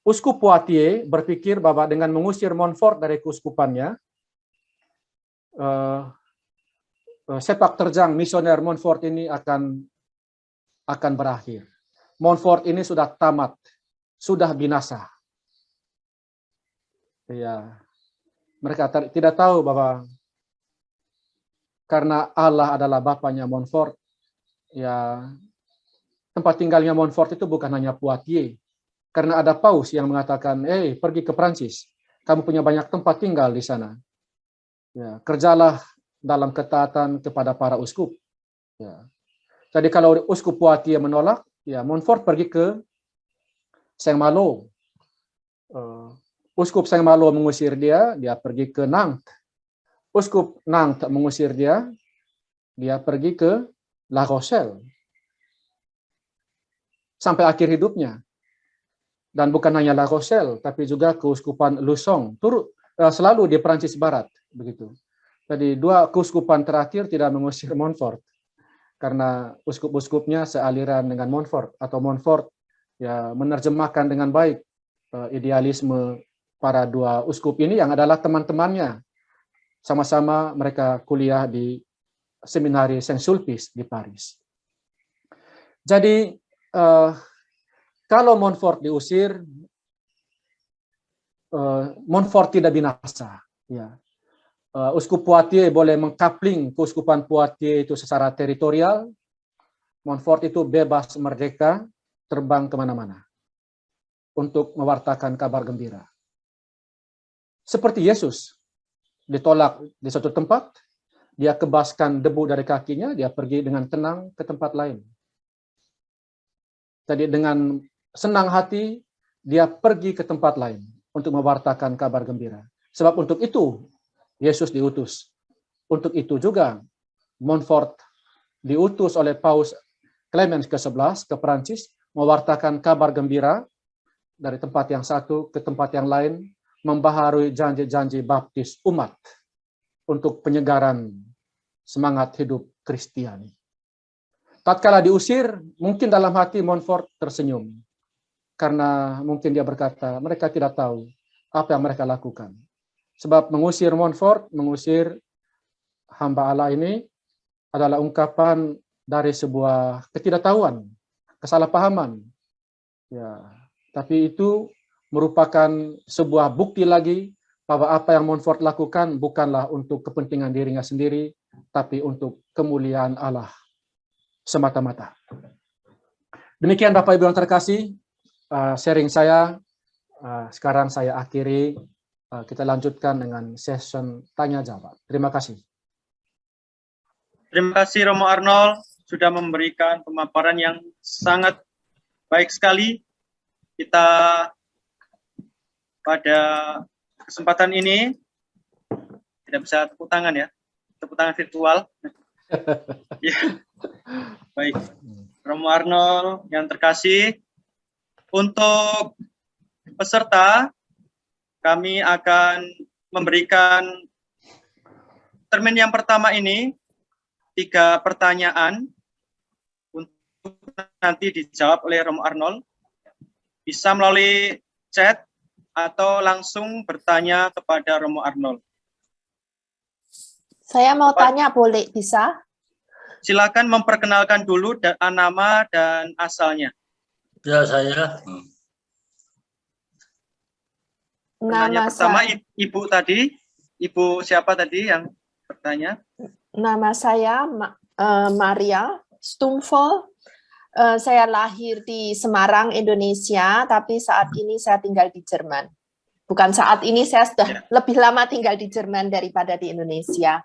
Uskup Poitiers berpikir bahwa dengan mengusir Montfort dari keuskupannya, sepak terjang misioner Montfort ini akan berakhir. Montfort ini sudah tamat, sudah binasa. Ya, mereka tidak tahu bahwa karena Allah adalah bapaknya Montfort, ya tempat tinggalnya Montfort itu bukan hanya Poitiers. Karena ada paus yang mengatakan, pergi ke Prancis, kamu punya banyak tempat tinggal di sana. Ya, kerjalah dalam ketaatan kepada para uskup. Ya. Jadi kalau uskup Poitiers menolak, ya Montfort pergi ke Saint-Malo. Uskup Saint-Malo mengusir dia pergi ke Nantes. Uskup Nantes mengusir dia pergi ke La Rochelle. Sampai akhir hidupnya. Dan bukan hanya La Rochelle, tapi juga keuskupan Luçon, selalu di Prancis Barat, begitu. Jadi dua keuskupan terakhir tidak mengusir Montfort, karena uskup-uskupnya sealiran dengan Montfort, atau Montfort ya menerjemahkan dengan baik idealisme para dua uskup ini yang adalah teman-temannya. Sama-sama mereka kuliah di Seminari Saint-Sulpice di Paris. Jadi kalau Montfort diusir, Montfort tidak binasa. Ya. Uskup Poitiers boleh mengkapling keuskupan Poitiers itu secara teritorial. Montfort itu bebas merdeka, terbang kemana-mana untuk mewartakan kabar gembira. Seperti Yesus, ditolak di suatu tempat, dia kebaskan debu dari kakinya, dia pergi dengan tenang ke tempat lain. Jadi dengan senang hati, dia pergi ke tempat lain untuk mewartakan kabar gembira. Sebab untuk itu, Yesus diutus. Untuk itu juga, Montfort diutus oleh Paus Clemens ke-11 ke Prancis, mewartakan kabar gembira dari tempat yang satu ke tempat yang lain, membaharui janji-janji baptis umat untuk penyegaran semangat hidup Kristiani. Tatkala diusir, mungkin dalam hati Montfort tersenyum. Karena mungkin dia berkata, mereka tidak tahu apa yang mereka lakukan. Sebab mengusir Montfort, mengusir hamba Allah ini adalah ungkapan dari sebuah ketidaktahuan kesalahpahaman. Ya, tapi itu merupakan sebuah bukti lagi bahwa apa yang Montfort lakukan bukanlah untuk kepentingan dirinya sendiri, tapi untuk kemuliaan Allah semata-mata. Demikian Bapak Ibu yang terkasih, sharing saya. Sekarang saya akhiri, kita lanjutkan dengan session tanya jawab. Terima kasih. Terima kasih Romo Arnold sudah memberikan pemaparan yang sangat baik sekali. Kita pada kesempatan ini tidak bisa tepuk tangan ya, tepuk tangan virtual. Ya. Baik, Romo Arnold yang terkasih, untuk peserta kami akan memberikan termin yang pertama ini 3 pertanyaan untuk nanti dijawab oleh Romo Arnold. Bisa melalui chat atau langsung bertanya kepada Romo Arnold. Saya mau tanya, boleh bisa? Silakan memperkenalkan dulu nama dan asalnya. Ya, saya. Penanya Nama pertama saya, Ibu tadi. Ibu siapa tadi yang bertanya? nama saya Maria Stumfel. Saya lahir di Semarang, Indonesia, tapi saat ini saya tinggal di Jerman. Bukan saat ini, saya sudah lebih lama tinggal di Jerman daripada di Indonesia.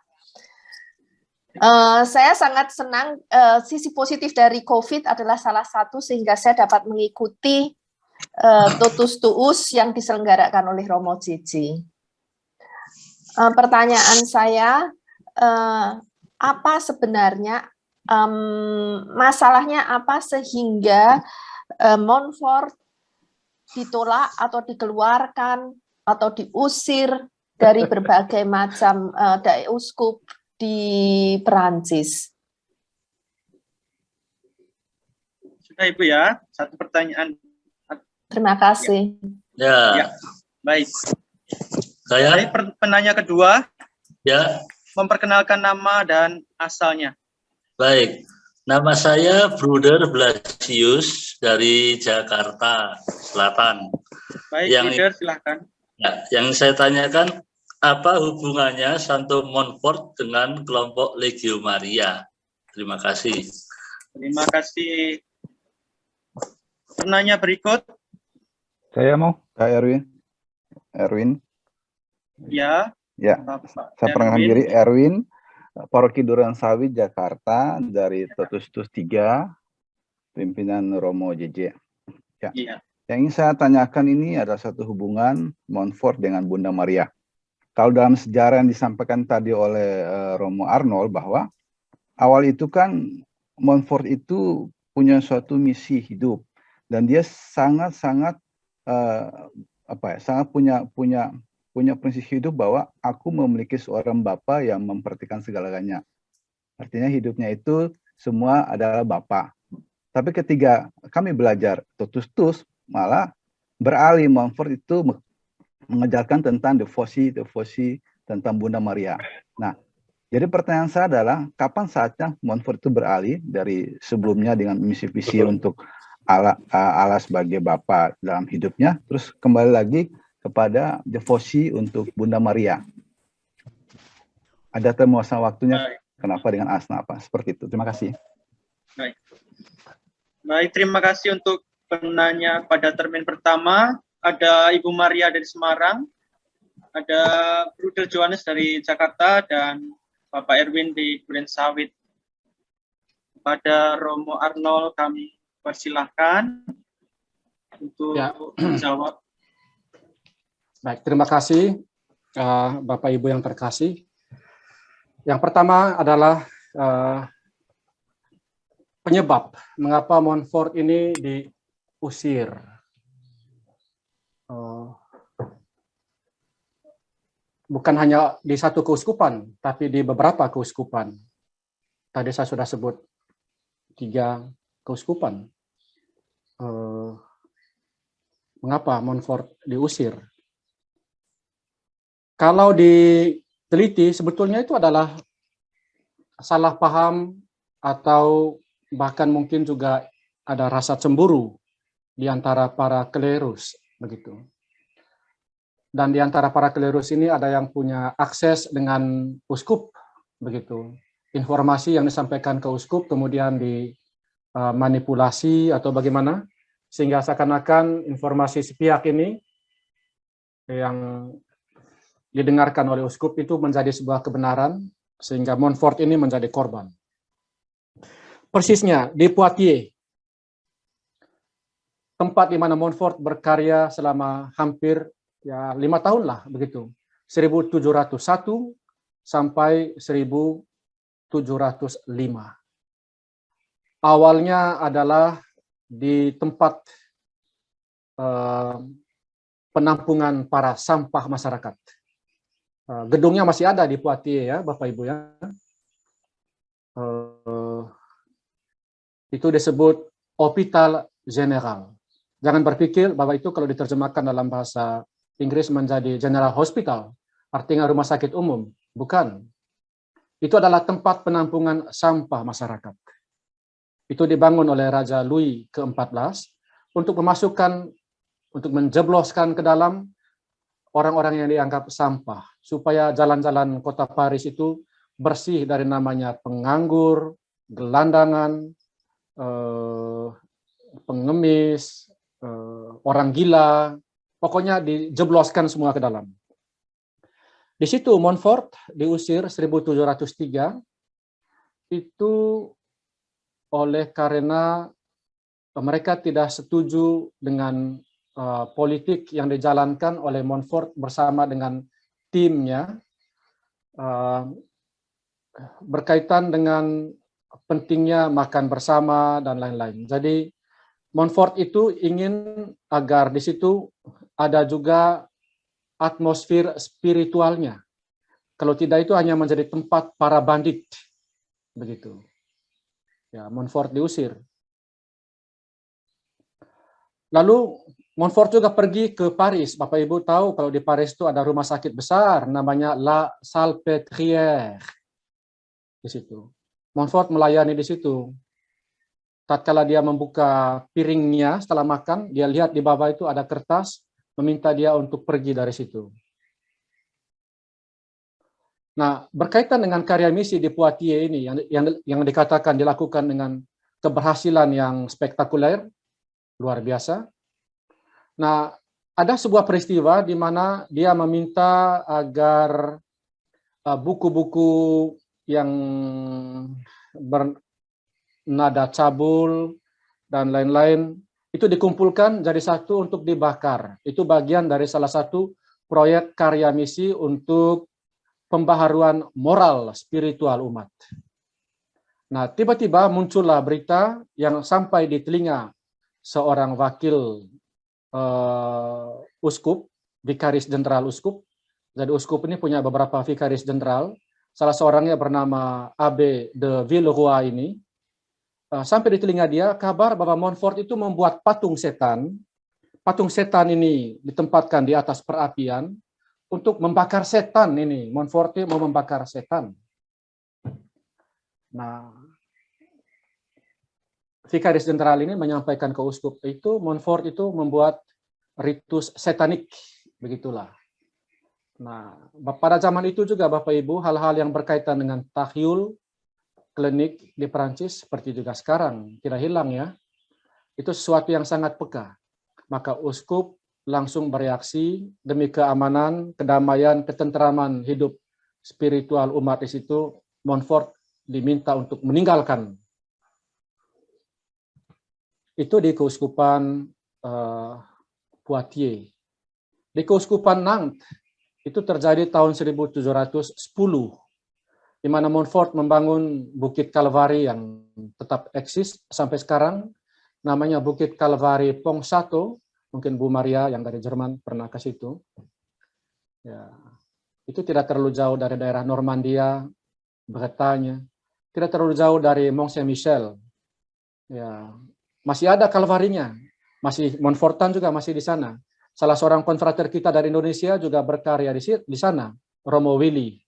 Saya sangat senang, sisi positif dari COVID adalah salah satu sehingga saya dapat mengikuti Totus Tuus yang diselenggarakan oleh Romo JJ. Pertanyaan saya, apa sebenarnya masalahnya apa sehingga Montfort ditolak atau dikeluarkan atau diusir dari berbagai macam uskup di Perancis? Sudah Ibu ya, satu pertanyaan. Terima kasih. Ya, baik. Saya. Penanya kedua, Ya, memperkenalkan nama dan asalnya. baik. Nama saya Bruder Blasius dari Jakarta Selatan. Baik, leader, silahkan. Ya, yang saya tanyakan, apa hubungannya Santo Montfort dengan kelompok Legio Maria? Terima kasih. Terima kasih. Penanya berikut. Saya mau, Kak Erwin. Ya. Ya, saya perkenalkan diri Erwin, Paroki Duransawi, Jakarta, dari Totus Tuus 3, pimpinan Romo JJ. Ya. Iya. Yang ingin saya tanyakan ini adalah satu hubungan Montfort dengan Bunda Maria. Kalau dalam sejarah yang disampaikan tadi oleh Romo Arnold bahwa awal itu kan Montfort itu punya suatu misi hidup dan dia sangat-sangat sangat punya prinsip hidup bahwa aku memiliki seorang bapa yang memperhatikan segalanya. Artinya hidupnya itu semua adalah bapa. Tapi ketika kami belajar Totus Tuus, malah beralih Montfort itu mengajarkan tentang devosi tentang Bunda Maria. Nah, jadi pertanyaan saya adalah kapan saatnya Montfort itu beralih dari sebelumnya dengan misi-visi untuk Allah sebagai Bapa dalam hidupnya, terus kembali lagi kepada devosi untuk Bunda Maria. Ada temuan waktunya, kenapa dengan asna apa? Seperti itu. Terima kasih. Baik, terima kasih untuk penanya pada termin pertama. Ada Ibu Maria dari Semarang, ada Bruder Johannes dari Jakarta, dan Bapak Erwin di Durensawit. Pada Romo Arnold kami persilahkan untuk menjawab. Baik, terima kasih Bapak Ibu yang terkasih. Yang pertama adalah penyebab mengapa Montfort ini diusir. Bukan hanya di satu keuskupan, tapi di beberapa keuskupan. Tadi saya sudah sebut 3 keuskupan. Mengapa Montfort diusir? Kalau diteliti, sebetulnya itu adalah salah paham atau bahkan mungkin juga ada rasa cemburu di antara para klerus, begitu. Dan di antara para klerus ini ada yang punya akses dengan uskup, begitu. Informasi yang disampaikan ke uskup kemudian dimanipulasi atau bagaimana, sehingga seakan-akan informasi sepihak ini yang didengarkan oleh uskup itu menjadi sebuah kebenaran, sehingga Montfort ini menjadi korban. Persisnya di Poitiers, tempat di mana Montfort berkarya selama hampir 5 tahun lah begitu, 1701 sampai 1705. Awalnya adalah di tempat penampungan para sampah masyarakat. Gedungnya masih ada di Poitiers ya, Bapak Ibu ya. Itu disebut Hôpital Général. Jangan berpikir bahwa itu kalau diterjemahkan dalam bahasa Inggris menjadi General Hospital, artinya rumah sakit umum. Bukan. Itu adalah tempat penampungan sampah masyarakat. Itu dibangun oleh Raja Louis ke-14 untuk menjebloskan ke dalam orang-orang yang dianggap sampah, supaya jalan-jalan kota Paris itu bersih dari namanya penganggur, gelandangan, pengemis, orang gila, pokoknya dijebloskan semua ke dalam. Di situ Montfort diusir 1703 itu karena mereka tidak setuju dengan politik yang dijalankan oleh Montfort bersama dengan timnya berkaitan dengan pentingnya makan bersama dan lain-lain. Jadi Montfort itu ingin agar di situ ada juga atmosfer spiritualnya. Kalau tidak itu hanya menjadi tempat para bandit, begitu. Ya, Montfort diusir. Lalu Montfort juga pergi ke Paris. Bapak Ibu tahu kalau di Paris itu ada rumah sakit besar namanya La Salpêtrière. Di situ. Montfort melayani di situ. Tatkala dia membuka piringnya setelah makan, dia lihat di bawah itu ada kertas meminta dia untuk pergi dari situ. Nah, berkaitan dengan karya misi di Poitiers ini yang dikatakan dilakukan dengan keberhasilan yang spektakuler, luar biasa. Nah, ada sebuah peristiwa di mana dia meminta agar buku-buku yang bernada cabul dan lain-lain itu dikumpulkan jadi satu untuk dibakar. Itu bagian dari salah satu proyek karya misi untuk pembaharuan moral spiritual umat. Nah, tiba-tiba muncullah berita yang sampai di telinga seorang wakil uskup, vikaris jenderal uskup. Jadi uskup ini punya beberapa vikaris jenderal. Salah seorangnya bernama Abbé de Villeroy ini. Sampai di telinga dia kabar bahwa Montfort itu membuat patung setan. Patung setan ini ditempatkan di atas perapian untuk membakar setan ini. Montfort mau membakar setan. Nah, vikaris jenderal ini menyampaikan ke uskup itu Montfort itu membuat ritus setanik, begitulah. Nah, pada zaman itu juga Bapak Ibu hal-hal yang berkaitan dengan tahyul klinik di Perancis seperti juga sekarang tidak hilang ya. Itu sesuatu yang sangat peka. Maka uskup langsung bereaksi demi keamanan, kedamaian, ketenteraman hidup spiritual umat di situ. Montfort diminta untuk meninggalkan. Itu di keuskupan Poitiers. Di keuskupan Nantes itu terjadi tahun 1710, di mana Montfort membangun Bukit Kalvari yang tetap eksis sampai sekarang, namanya Bukit Kalvari Pongsato. Mungkin Bu Maria yang dari Jerman pernah ke situ. Ya, itu tidak terlalu jauh dari daerah Normandia, Bretagne, tidak terlalu jauh dari Mont Saint-Michel. Ya, masih ada Kalvarinya, masih Montfortan juga masih di sana. Salah seorang konfrater kita dari Indonesia juga berkarya di sana, Romo Willy.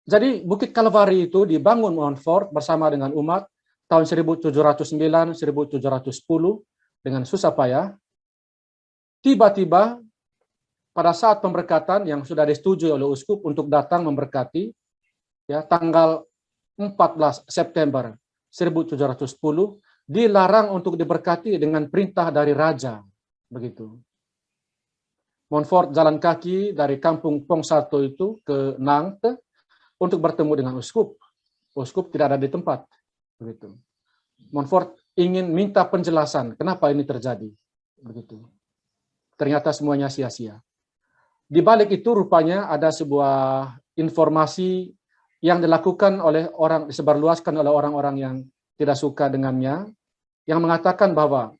Jadi Bukit Kalvari itu dibangun Montfort bersama dengan umat tahun 1709, 1710 dengan susah payah, tiba-tiba pada saat pemberkatan yang sudah disetujui oleh uskup untuk datang memberkati, ya, tanggal 14 September 1710 dilarang untuk diberkati dengan perintah dari raja, begitu. Montfort jalan kaki dari kampung Pongsato itu ke Nantes untuk bertemu dengan uskup. Uskup tidak ada di tempat, begitu. Montfort ingin minta penjelasan kenapa ini terjadi, begitu. Ternyata semuanya sia-sia. Di balik itu rupanya ada sebuah informasi yang dilakukan oleh orang, disebarluaskan oleh orang-orang yang tidak suka dengannya, yang mengatakan bahwa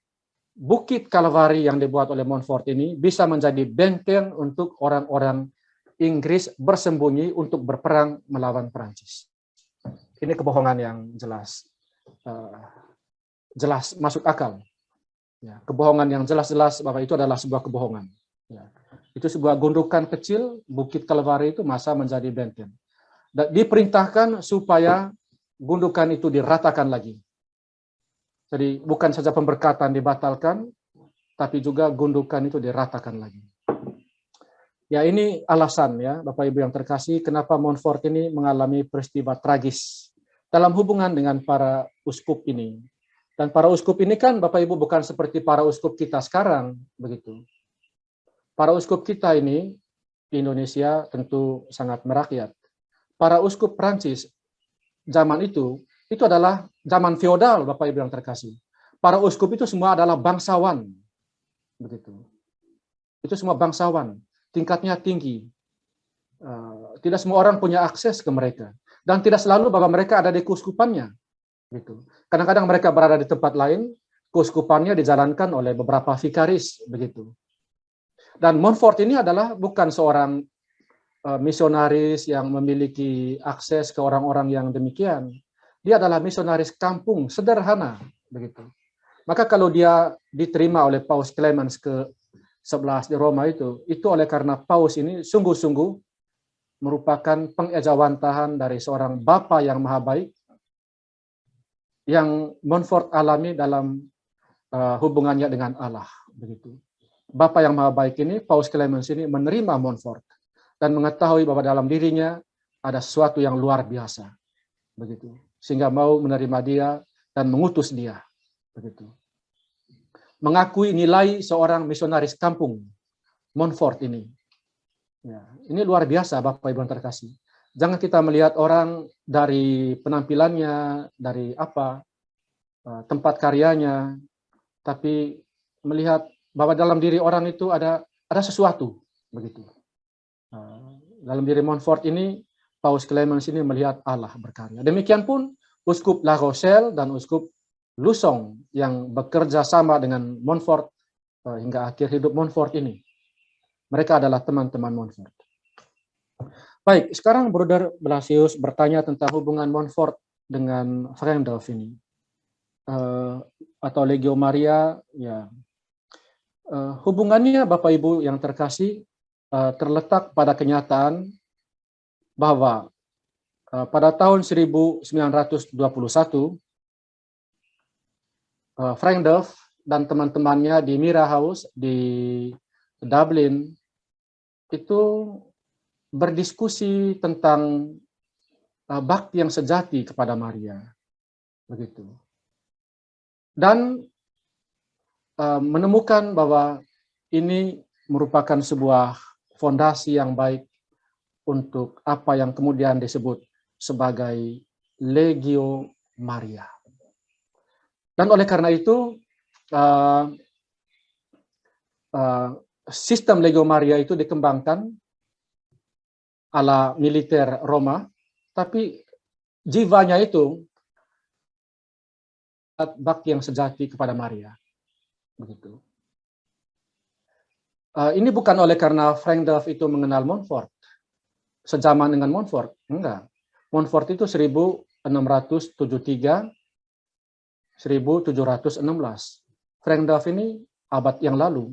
Bukit Kalvari yang dibuat oleh Montfort ini bisa menjadi benteng untuk orang-orang Inggris bersembunyi untuk berperang melawan Perancis. Ini kebohongan yang jelas, jelas masuk akal. Ya, kebohongan yang jelas-jelas bahwa itu adalah sebuah kebohongan. Ya, itu sebuah gundukan kecil, Bukit Kalvari itu masa menjadi benteng. Dan diperintahkan supaya gundukan itu diratakan lagi. Jadi bukan saja pemberkatan dibatalkan, tapi juga gundukan itu diratakan lagi. Ya, ini alasan, ya Bapak Ibu yang terkasih, kenapa Montfort ini mengalami peristiwa tragis dalam hubungan dengan para uskup ini. Dan para uskup ini kan Bapak Ibu bukan seperti para uskup kita sekarang, begitu. Para uskup kita ini di Indonesia tentu sangat merakyat. Para uskup Prancis zaman itu adalah zaman feodal, Bapak Ibu yang terkasih. Para uskup itu semua adalah bangsawan, begitu. Itu semua bangsawan, tingkatnya tinggi. Tidak semua orang punya akses ke mereka, dan tidak selalu bahwa mereka ada di keuskupannya, gitu. Kadang-kadang mereka berada di tempat lain, keuskupannya dijalankan oleh beberapa vikaris, begitu. Dan Montfort ini adalah bukan seorang misionaris yang memiliki akses ke orang-orang yang demikian. Dia adalah misionaris kampung sederhana, begitu. Maka kalau dia diterima oleh Paus Clemens ke-11 di Roma itu oleh karena Paus ini sungguh-sungguh merupakan pengejawantahan dari seorang bapa yang maha baik yang Montfort alami dalam hubungannya dengan Allah, begitu. Bapa yang maha baik ini, Paus Clemens ini menerima Montfort dan mengetahui bahwa dalam dirinya ada sesuatu yang luar biasa, begitu. Sehingga mau menerima dia dan mengutus dia, begitu. Mengakui nilai seorang misionaris kampung, Montfort ini. Ya, ini luar biasa, Bapak Ibu yang terkasih. Jangan kita melihat orang dari penampilannya, dari tempat karyanya, tapi melihat bahwa dalam diri orang itu ada sesuatu, begitu. Dalam diri Montfort ini, Paus Clemens ini melihat Allah berkarya. Demikian pun Uskup La Rochelle dan Uskup Luçon yang bekerja sama dengan Montfort hingga akhir hidup Montfort ini. Mereka adalah teman-teman Montfort. Baik, sekarang Bruder Blasius bertanya tentang hubungan Montfort dengan Freundorf ini. Atau Legio Maria, ya. Hubungannya Bapak Ibu yang terkasih terletak pada kenyataan bahwa pada tahun 1921 Freundorf dan teman-temannya di Mira House di Dublin itu berdiskusi tentang bakti yang sejati kepada Maria, begitu. Dan menemukan bahwa ini merupakan sebuah fondasi yang baik untuk apa yang kemudian disebut sebagai Legio Maria. Dan oleh karena itu, sistem Legio Maria itu dikembangkan ala militer Roma, tapi jiwanya itu bakti yang sejati kepada Maria. Begitu. Ini bukan oleh karena Freundorf itu mengenal Montfort, sejaman dengan Montfort, enggak. Montfort itu 1673, 1716. Freundorf ini abad yang lalu,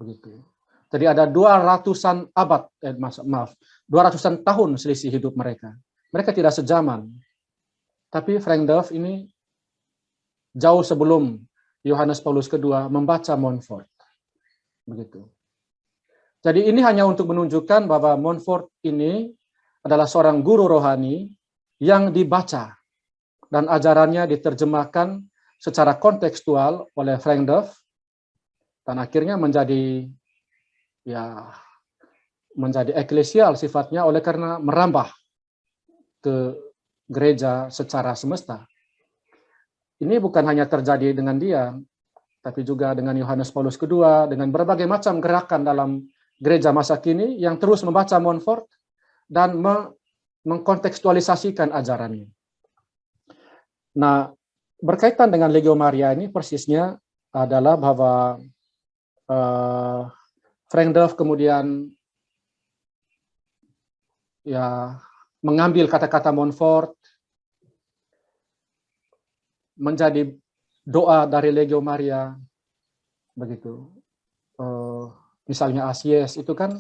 begitu. Jadi ada 200-an abad, 200-an tahun selisih hidup mereka. Mereka tidak sejaman. Tapi Freundorf ini jauh sebelum Yohanes Paulus II membaca Montfort. Begitu. Jadi ini hanya untuk menunjukkan bahwa Montfort ini adalah seorang guru rohani yang dibaca dan ajarannya diterjemahkan secara kontekstual oleh Frank Duff dan akhirnya menjadi eklesial sifatnya oleh karena merambah ke gereja secara semesta. Ini bukan hanya terjadi dengan dia, tapi juga dengan Yohanes Paulus II, dengan berbagai macam gerakan dalam gereja masa kini yang terus membaca Montfort dan mengkontekstualisasikan ajarannya. Nah, berkaitan dengan Legio Maria ini persisnya adalah bahwa Frank Duff kemudian mengambil kata-kata Montfort menjadi doa dari Legio Maria, begitu. Misalnya Asies itu kan,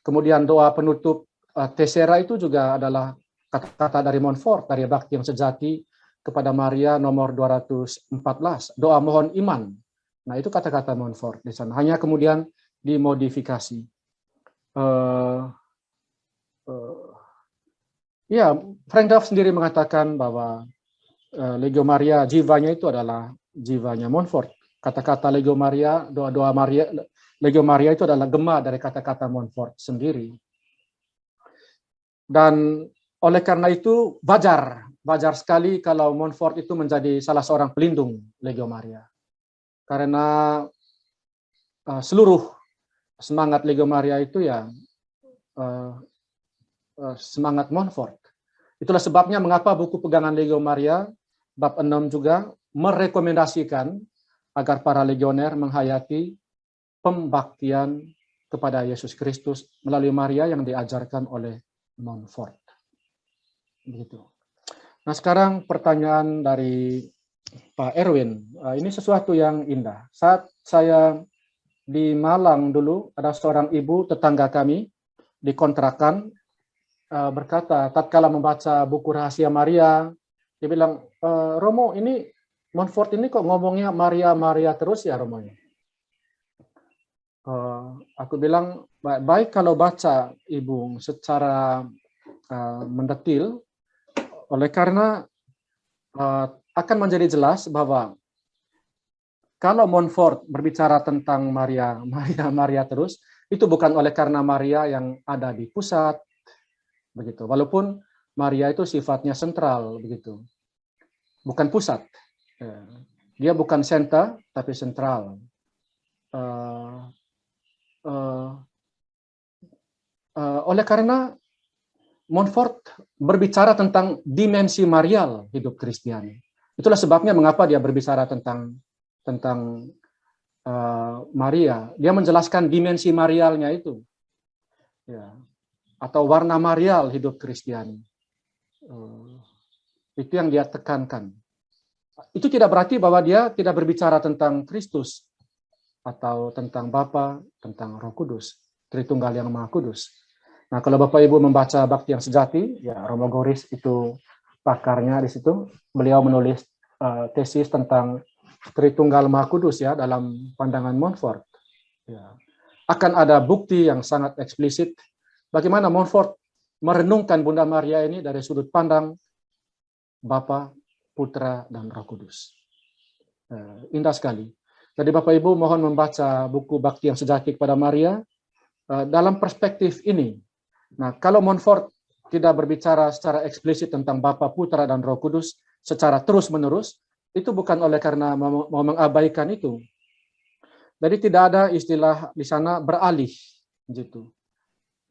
kemudian doa penutup Tessera itu juga adalah kata-kata dari Montfort, dari Bakti yang Sejati kepada Maria nomor 214, doa mohon iman. Nah, itu kata-kata Montfort di sana. Hanya kemudian dimodifikasi. Frank Duff sendiri mengatakan bahwa Legio Maria, jiwanya itu adalah jiwanya Montfort. Kata-kata Legio Maria, doa-doa Maria, Legio Maria itu adalah gema dari kata-kata Montfort sendiri. Dan oleh karena itu wajar sekali kalau Montfort itu menjadi salah seorang pelindung Legio Maria. Karena seluruh semangat Legio Maria itu semangat Montfort. Itulah sebabnya mengapa buku pegangan Legio Maria bab 6 juga merekomendasikan agar para legioner menghayati pembaktian kepada Yesus Kristus melalui Maria yang diajarkan oleh Montfort. Begitu. Nah, sekarang pertanyaan dari Pak Erwin. Ini sesuatu yang indah. Saat saya di Malang dulu, ada seorang ibu tetangga kami di kontrakan berkata, tatkala membaca buku Rahasia Maria, dia bilang, Romo, ini Montfort ini kok ngomongnya Maria, Maria terus ya Romo? Aku bilang, baik kalau baca Ibu secara mendetil, oleh karena akan menjadi jelas bahwa kalau Montfort berbicara tentang Maria, Maria, Maria terus, itu bukan oleh karena Maria yang ada di pusat, begitu. Walaupun Maria itu sifatnya sentral, begitu, bukan pusat. Dia bukan center, tapi sentral. Oleh karena Montfort berbicara tentang dimensi marial hidup Kristiani. Itulah sebabnya mengapa dia berbicara tentang Maria. Dia menjelaskan dimensi marialnya itu, atau warna marial hidup Kristiani. Itu yang dia tekankan. Itu tidak berarti bahwa dia tidak berbicara tentang Kristus atau tentang Bapa, tentang Roh Kudus, Tritunggal yang Maha Kudus. Nah, kalau Bapak Ibu membaca Bakti yang Sejati, ya Romo Goris itu pakarnya di situ. Beliau menulis tesis tentang Tritunggal Maha Kudus ya dalam pandangan Montfort. Ya. Akan ada bukti yang sangat eksplisit bagaimana Montfort merenungkan Bunda Maria ini dari sudut pandang Bapa, Putra, dan Roh Kudus. Indah sekali. Jadi Bapak Ibu mohon membaca buku Bakti yang Sejati kepada Maria dalam perspektif ini. Nah, kalau Montfort tidak berbicara secara eksplisit tentang Bapa, Putra, dan Roh Kudus secara terus-menerus, itu bukan oleh karena mau mengabaikan itu. Jadi tidak ada istilah di sana beralih, gitu.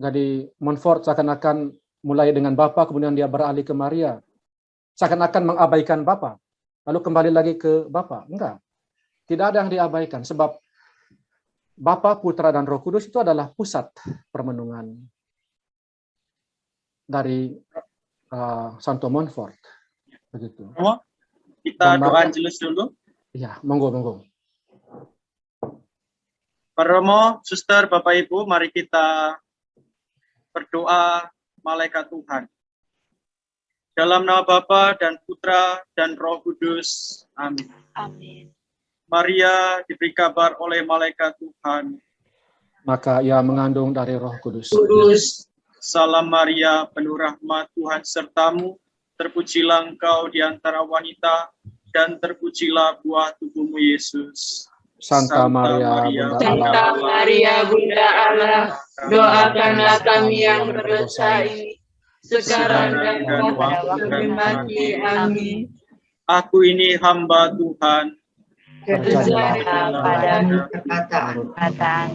Jadi Montfort seakan-akan mulai dengan Bapa, kemudian dia beralih ke Maria. Seakan-akan mengabaikan Bapa, lalu kembali lagi ke Bapa. Enggak. Tidak ada yang diabaikan, sebab Bapa, Putra, dan Roh Kudus itu adalah pusat permenungan dari Santo Montfort. Begitu. Kita doa Angelus dulu. Ya, monggo. Pak Romo, Suster, Bapak Ibu, mari kita berdoa malaikat Tuhan. Dalam nama Bapa dan Putra dan Roh Kudus. Amin. Amin. Maria diberi kabar oleh malaikat Tuhan. Maka ia mengandung dari Roh Kudus. Kudus. Salam Maria, penuh rahmat, Tuhan sertamu. Terpujilah engkau di antara wanita, dan terpujilah buah tubuhmu Yesus. Santa Maria, Bunda Santa Allah, Maria, Bunda Allah, doakanlah kami yang berdosa ini, sekarang dan pada waktu kami mati. Amin. Aku ini hamba Tuhan. terjadilah Padamu perkataan.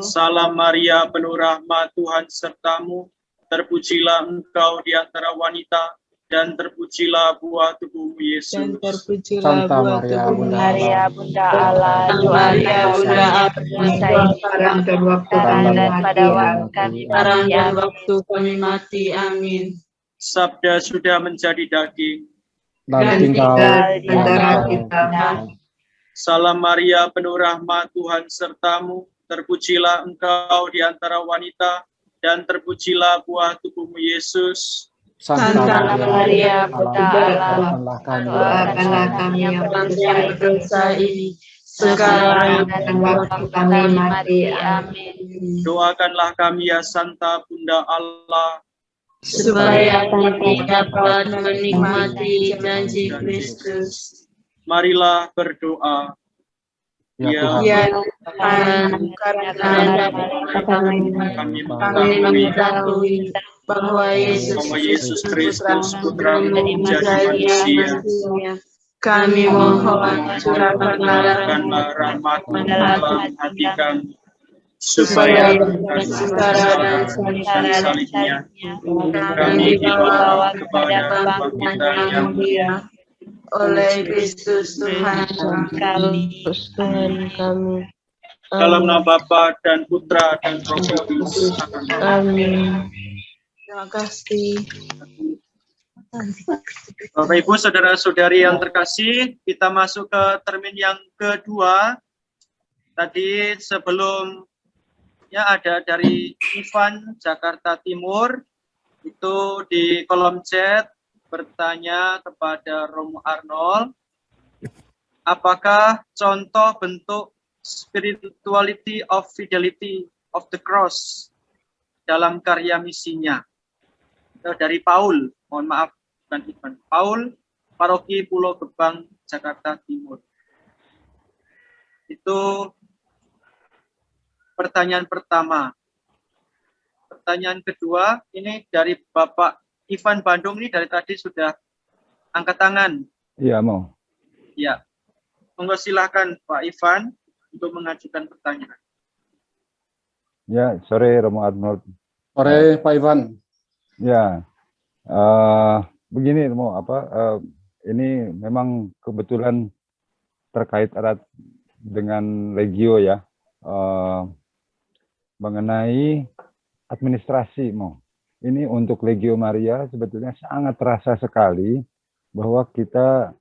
Salam Maria, penuh rahmat, Tuhan sertamu. Terpujilah engkau di antara wanita, dan terpujilah buah tubuhmu Yesus. Santa Maria, Bunda Allah, Bunda Allah, Maria, Bunda Allah, sekarang dan pada waktu kami sekarang mati. dan Amin. waktu kami mati. Amin. Sabda sudah menjadi daging. dan tinggal di antara kita. Salam Maria, penuh rahmat, Tuhan sertamu. Terpujilah engkau di antara wanita, dan terpujilah buah tubuhmu Yesus. Santa Maria, Bunda Allah, doakanlah kami yang berdosa ini, sekarang dan waktu kami mati. Amin. Doakanlah kami ya Santa Bunda Allah, supaya kami dapat menikmati janji Kristus. marilah berdoa. Ya Ya Tuhan, Tuhan, karena Kami kami mengetahui bahwa Yesus Kristus Putra menjadi manusia. manusia. Kami mohon curahkanlah Rahmat-Mu dalam dalam hati kami, supaya supaya secara dan salibnya kami dibawa kepada kebangkitan yang mulia oleh Kristus Tuhan kami. dalam nama Bapa dan Putra dan Roh Kudus. Amin. Terima kasih. Bapak Ibu, saudara-saudari yang terkasih, kita masuk ke termin yang kedua. Tadi sebelum ada dari Ivan Jakarta Timur, itu di kolom chat bertanya kepada Romo Arnold, apakah contoh bentuk spirituality of fidelity of the cross dalam karya misinya? Dari Paul, mohon maaf, bukan Ivan. Paul, Paroki Pulau Gebang, Jakarta Timur. Itu pertanyaan pertama. Pertanyaan kedua, ini dari Bapak Ivan Bandung, ini dari tadi sudah angkat tangan. Iya, mau. Ya, monggo silakan Pak Ivan untuk mengajukan pertanyaan. Ya, sore Romo Arnold. sore Pak Ivan. Ya, begini Romo, ini memang kebetulan terkait erat dengan Legio ya, mengenai administrasi Mo. Ini untuk Legio Maria sebetulnya sangat terasa sekali bahwa kita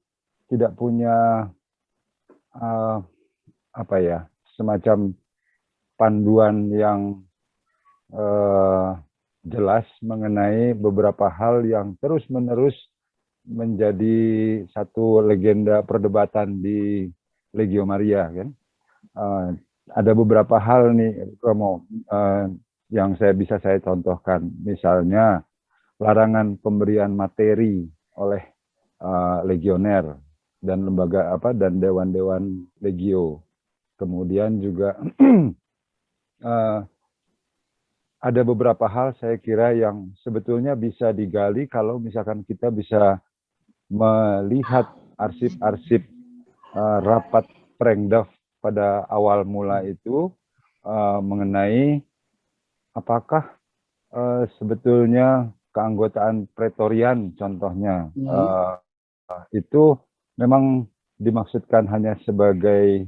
tidak punya semacam panduan yang jelas mengenai beberapa hal yang terus-menerus menjadi satu legenda perdebatan di Legio Maria kan. Ada beberapa hal nih Romo yang bisa saya contohkan, misalnya larangan pemberian materi oleh legioner dan lembaga dan dewan-dewan legio. Kemudian juga ada beberapa hal saya kira yang sebetulnya bisa digali kalau misalkan kita bisa melihat arsip-arsip rapat Prengdav pada awal mula itu mengenai apakah sebetulnya keanggotaan pretorian contohnya itu memang dimaksudkan hanya sebagai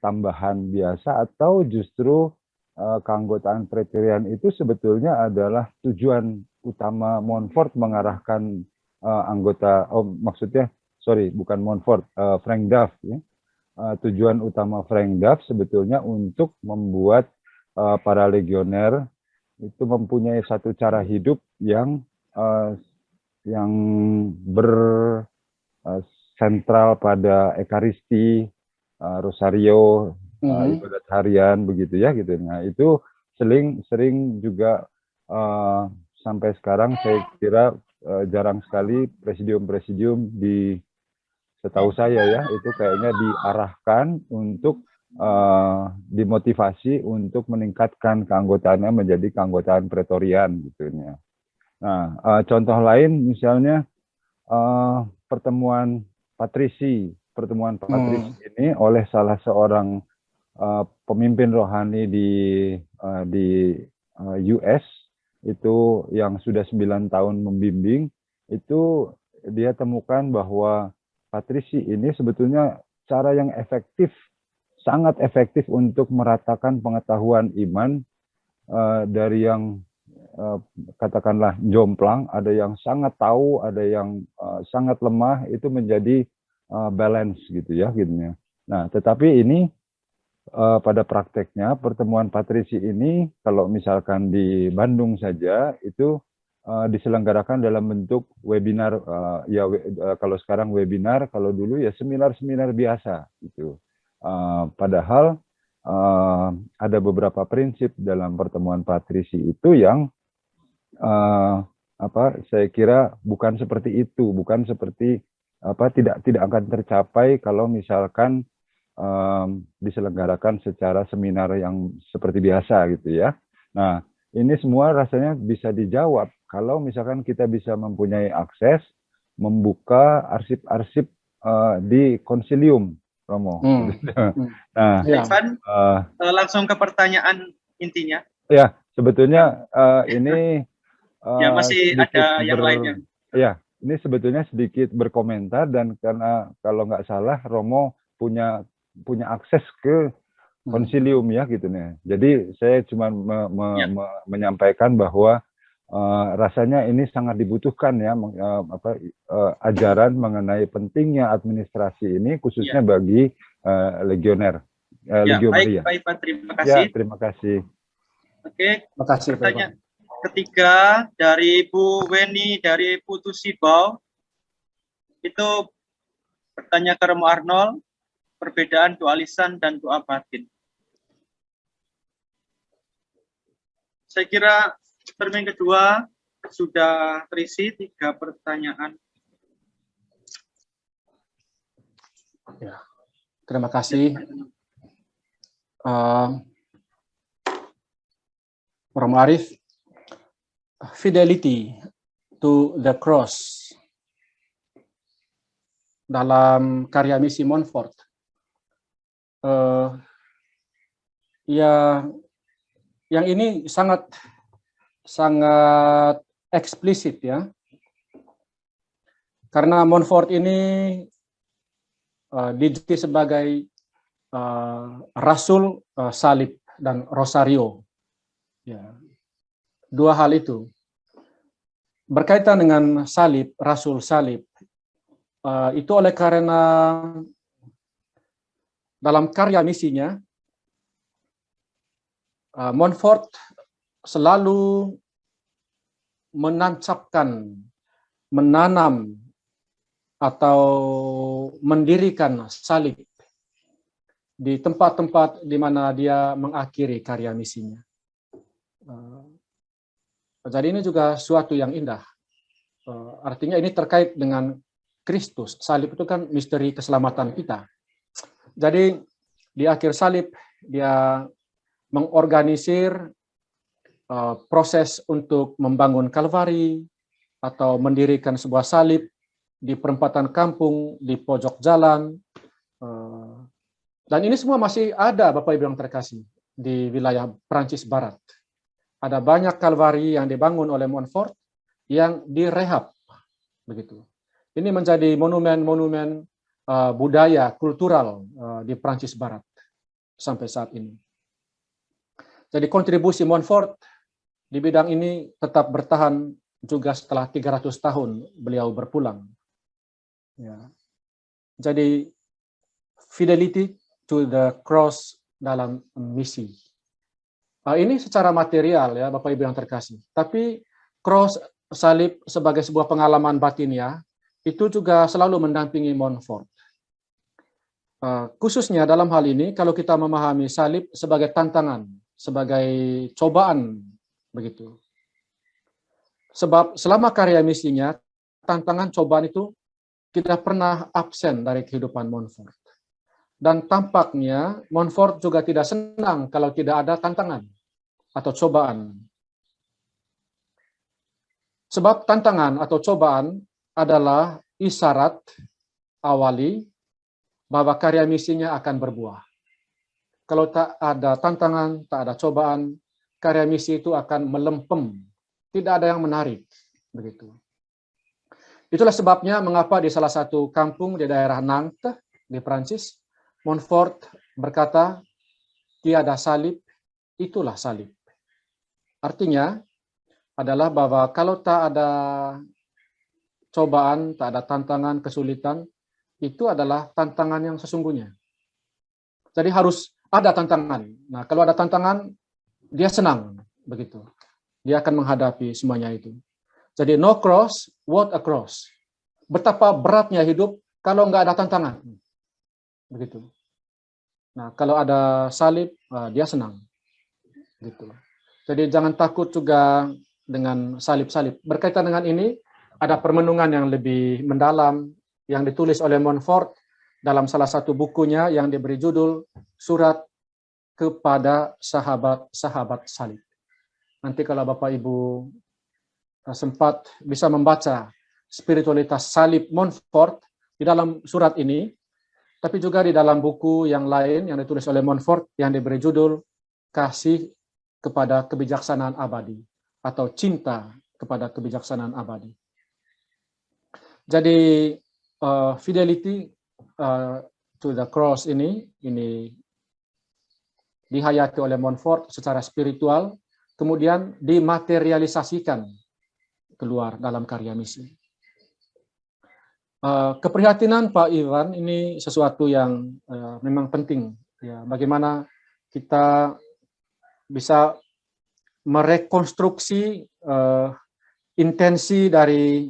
tambahan biasa atau justru keanggotaan pretorian itu sebetulnya adalah tujuan utama Montfort mengarahkan anggota, bukan Montfort, Prengdav ya. Tujuan utama Prengdav sebetulnya untuk membuat para legioner itu mempunyai satu cara hidup yang sentral pada ekaristi, rosario, ibadat harian begitu ya gitu. Nah itu sering juga sampai sekarang saya kira jarang sekali presidium-presidium setahu saya ya itu kayaknya diarahkan untuk dimotivasi untuk meningkatkan keanggotaannya menjadi keanggotaan pretorian gitu ya. Nah contoh lain misalnya pertemuan patrisi ini oleh salah seorang pemimpin rohani di US itu yang sudah 9 tahun membimbing, itu dia temukan bahwa patrisi ini sebetulnya cara yang efektif, sangat efektif untuk meratakan pengetahuan iman dari yang katakanlah jomplang, ada yang sangat tahu, ada yang sangat lemah, itu menjadi balance gitu ya. Nah, tetapi ini pada prakteknya pertemuan patrisi ini kalau misalkan di Bandung saja itu diselenggarakan dalam bentuk webinar kalau sekarang webinar, kalau dulu ya seminar-seminar biasa gitu. Padahal ada beberapa prinsip dalam pertemuan patrisi itu yang saya kira bukan seperti itu, bukan seperti tidak akan tercapai kalau misalkan diselenggarakan secara seminar yang seperti biasa gitu ya. Nah, ini semua rasanya bisa dijawab kalau misalkan kita bisa mempunyai akses membuka arsip-arsip di konsilium, Romo. Nah, Ivan, langsung ke pertanyaan intinya. Ya, sebetulnya ini ya masih ada yang lainnya. Ya, ini sebetulnya sedikit berkomentar dan karena kalau nggak salah Romo punya akses ke konsilium ya gitu nih. Jadi saya cuma menyampaikan bahwa rasanya ini sangat dibutuhkan ya ajaran mengenai pentingnya administrasi ini khususnya bagi legioner. Legio Maria. Baik, Pak, terima kasih. Ya, terima kasih. Oke, terima kasih. Pertanyaan ketiga dari Bu Weni dari Putu Sibau. Itu bertanya ke Romo Arnold, perbedaan doa lisan dan doa batin. Saya kira termin kedua sudah terisi 3 pertanyaan. Ya, terima kasih. Romo Arif, fidelity to the cross dalam karya misi Montfort. Yang ini sangat eksplisit ya, karena Montfort ini dijuluki sebagai Rasul Salib dan Rosario. Ya, 2 hal itu berkaitan dengan salib, Rasul Salib. Itu oleh karena dalam karya misinya Montfort selalu menancapkan, menanam atau mendirikan salib di tempat-tempat di mana dia mengakhiri karya misinya. Jadi ini juga suatu yang indah. Artinya ini terkait dengan Kristus. Salib itu kan misteri keselamatan kita. Jadi di akhir salib dia mengorganisir proses untuk membangun Kalvari atau mendirikan sebuah salib di perempatan kampung, di pojok jalan. Dan ini semua masih ada, Bapak Ibu yang terkasih, di wilayah Prancis Barat. Ada banyak Kalvari yang dibangun oleh Montfort yang direhab, begitu. Ini menjadi monumen-monumen budaya kultural di Prancis Barat sampai saat ini. Jadi kontribusi Montfort di bidang ini tetap bertahan juga setelah 300 tahun beliau berpulang. Ya. Jadi fidelity to the cross dalam misi. Ini secara material ya Bapak Ibu yang terkasih. Tapi cross salib sebagai sebuah pengalaman batin ya, itu juga selalu mendampingi Montfort. Khususnya dalam hal ini kalau kita memahami salib sebagai tantangan, sebagai cobaan, begitu. Sebab selama karya misinya, tantangan cobaan itu tidak pernah absen dari kehidupan Montfort. Dan tampaknya Montfort juga tidak senang kalau tidak ada tantangan atau cobaan. Sebab tantangan atau cobaan adalah isyarat awali bahwa karya misinya akan berbuah. Kalau tak ada tantangan, tak ada cobaan, karya misi itu akan melempem. Tidak ada yang menarik. Begitu. Itulah sebabnya mengapa di salah satu kampung di daerah Nantes, di Prancis, Montfort berkata, tiada salib, itulah salib. Artinya adalah bahwa kalau tak ada cobaan, tak ada tantangan, kesulitan, itu adalah tantangan yang sesungguhnya. Jadi harus ada tantangan. Nah, kalau ada tantangan, dia senang, begitu. Dia akan menghadapi semuanya itu. Jadi no cross, what a cross. Betapa beratnya hidup kalau nggak ada tantangan, begitu. Nah, kalau ada salib, dia senang, gitu. Jadi jangan takut juga dengan salib-salib. Berkaitan dengan ini, ada permenungan yang lebih mendalam yang ditulis oleh Montfort dalam salah satu bukunya yang diberi judul Surat kepada Sahabat-sahabat Salib. Nanti kalau Bapak Ibu sempat bisa membaca spiritualitas salib Montfort di dalam surat ini, tapi juga di dalam buku yang lain yang ditulis oleh Montfort yang diberi judul Kasih kepada Kebijaksanaan Abadi atau Cinta kepada Kebijaksanaan Abadi. Jadi fidelity to the cross ini dihayati oleh Montfort secara spiritual, kemudian dimaterialisasikan keluar dalam karya misi. Keprihatinan Pak Iwan ini sesuatu yang memang penting. Ya, bagaimana kita bisa merekonstruksi intensi dari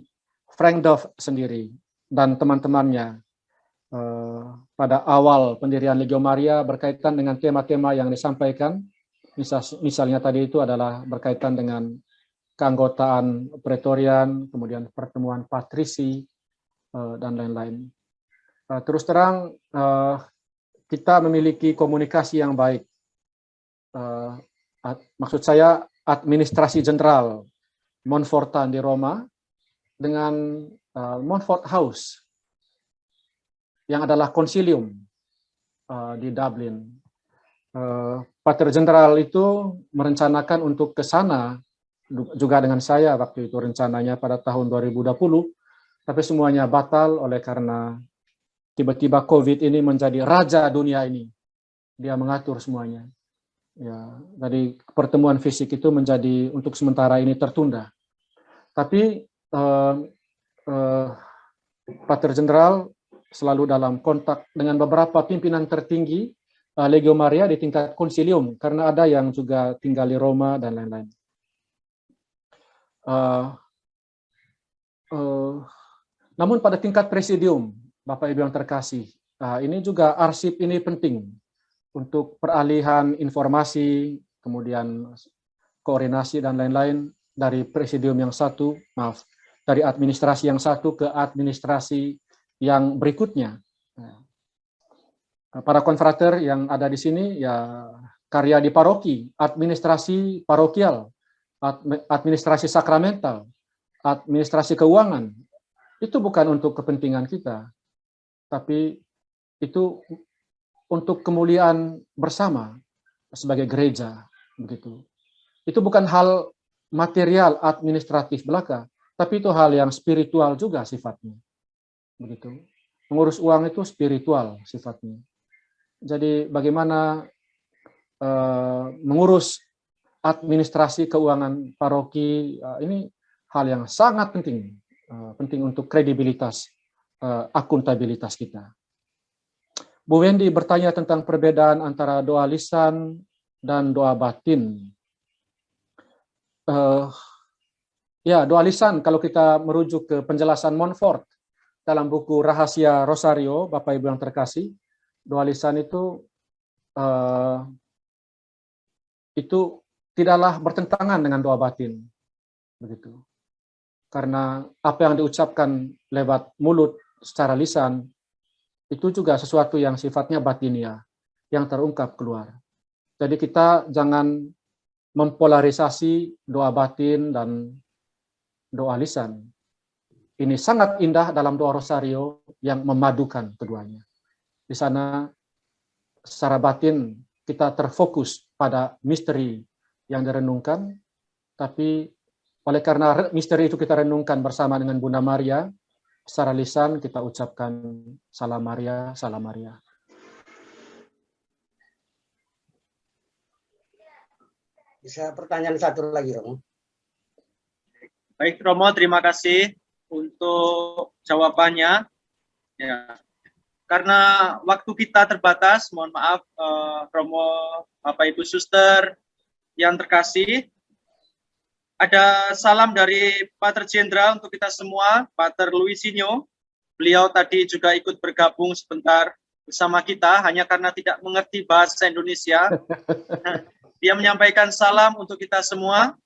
Frank Duff sendiri dan teman-temannya pada awal pendirian Legio Maria berkaitan dengan tema-tema yang disampaikan. Misalnya tadi itu adalah berkaitan dengan keanggotaan pretorian, kemudian pertemuan patrisi, dan lain-lain. Terus terang, kita memiliki komunikasi yang baik. Maksud saya administrasi jenderal Montfortan di Roma dengan Montfort House yang adalah konsilium di Dublin. Pater Jenderal itu merencanakan untuk ke sana juga dengan saya waktu itu rencananya pada tahun 2020, tapi semuanya batal oleh karena tiba-tiba COVID ini menjadi raja dunia ini. Dia mengatur semuanya. Ya, jadi pertemuan fisik itu menjadi untuk sementara ini tertunda. Tapi Pater Jenderal selalu dalam kontak dengan beberapa pimpinan tertinggi Legio Maria di tingkat konsilium, karena ada yang juga tinggal di Roma dan lain-lain. Namun pada tingkat presidium, Bapak Ibu yang terkasih, ini juga arsip ini penting untuk peralihan informasi, kemudian koordinasi dan lain-lain dari presidium yang satu, dari administrasi yang satu ke administrasi yang berikutnya. Para konfrater yang ada di sini, ya karya di paroki, administrasi parokial, administrasi sakramental, administrasi keuangan, itu bukan untuk kepentingan kita, tapi itu untuk kemuliaan bersama sebagai gereja, begitu. Itu bukan hal material administratif belaka, tapi itu hal yang spiritual juga sifatnya, begitu. Mengurus uang itu spiritual sifatnya. Jadi bagaimana mengurus administrasi keuangan paroki, ini hal yang sangat penting, penting untuk kredibilitas, akuntabilitas kita. Bu Wendy bertanya tentang perbedaan antara doa lisan dan doa batin. Ya, doa lisan kalau kita merujuk ke penjelasan Montfort dalam buku Rahasia Rosario, Bapak Ibu yang terkasih, doa lisan itu tidaklah bertentangan dengan doa batin, begitu. Karena apa yang diucapkan lewat mulut secara lisan itu juga sesuatu yang sifatnya batinia, yang terungkap keluar. Jadi kita jangan mempolarisasi doa batin dan doa lisan. Ini sangat indah dalam doa Rosario yang memadukan keduanya. Di sana secara batin kita terfokus pada misteri yang direnungkan, tapi oleh karena misteri itu kita renungkan bersama dengan Bunda Maria, secara lisan kita ucapkan Salam Maria, Salam Maria. Bisa pertanyaan satu lagi, Romo? Baik, Romo, terima kasih untuk jawabannya. Ya, karena waktu kita terbatas, mohon maaf, Romo, Bapak Ibu Suster yang terkasih. Ada salam dari Pater Jenderal untuk kita semua, Pater Luisinho. Beliau tadi juga ikut bergabung sebentar bersama kita, hanya karena tidak mengerti bahasa Indonesia. Dia menyampaikan salam untuk kita semua.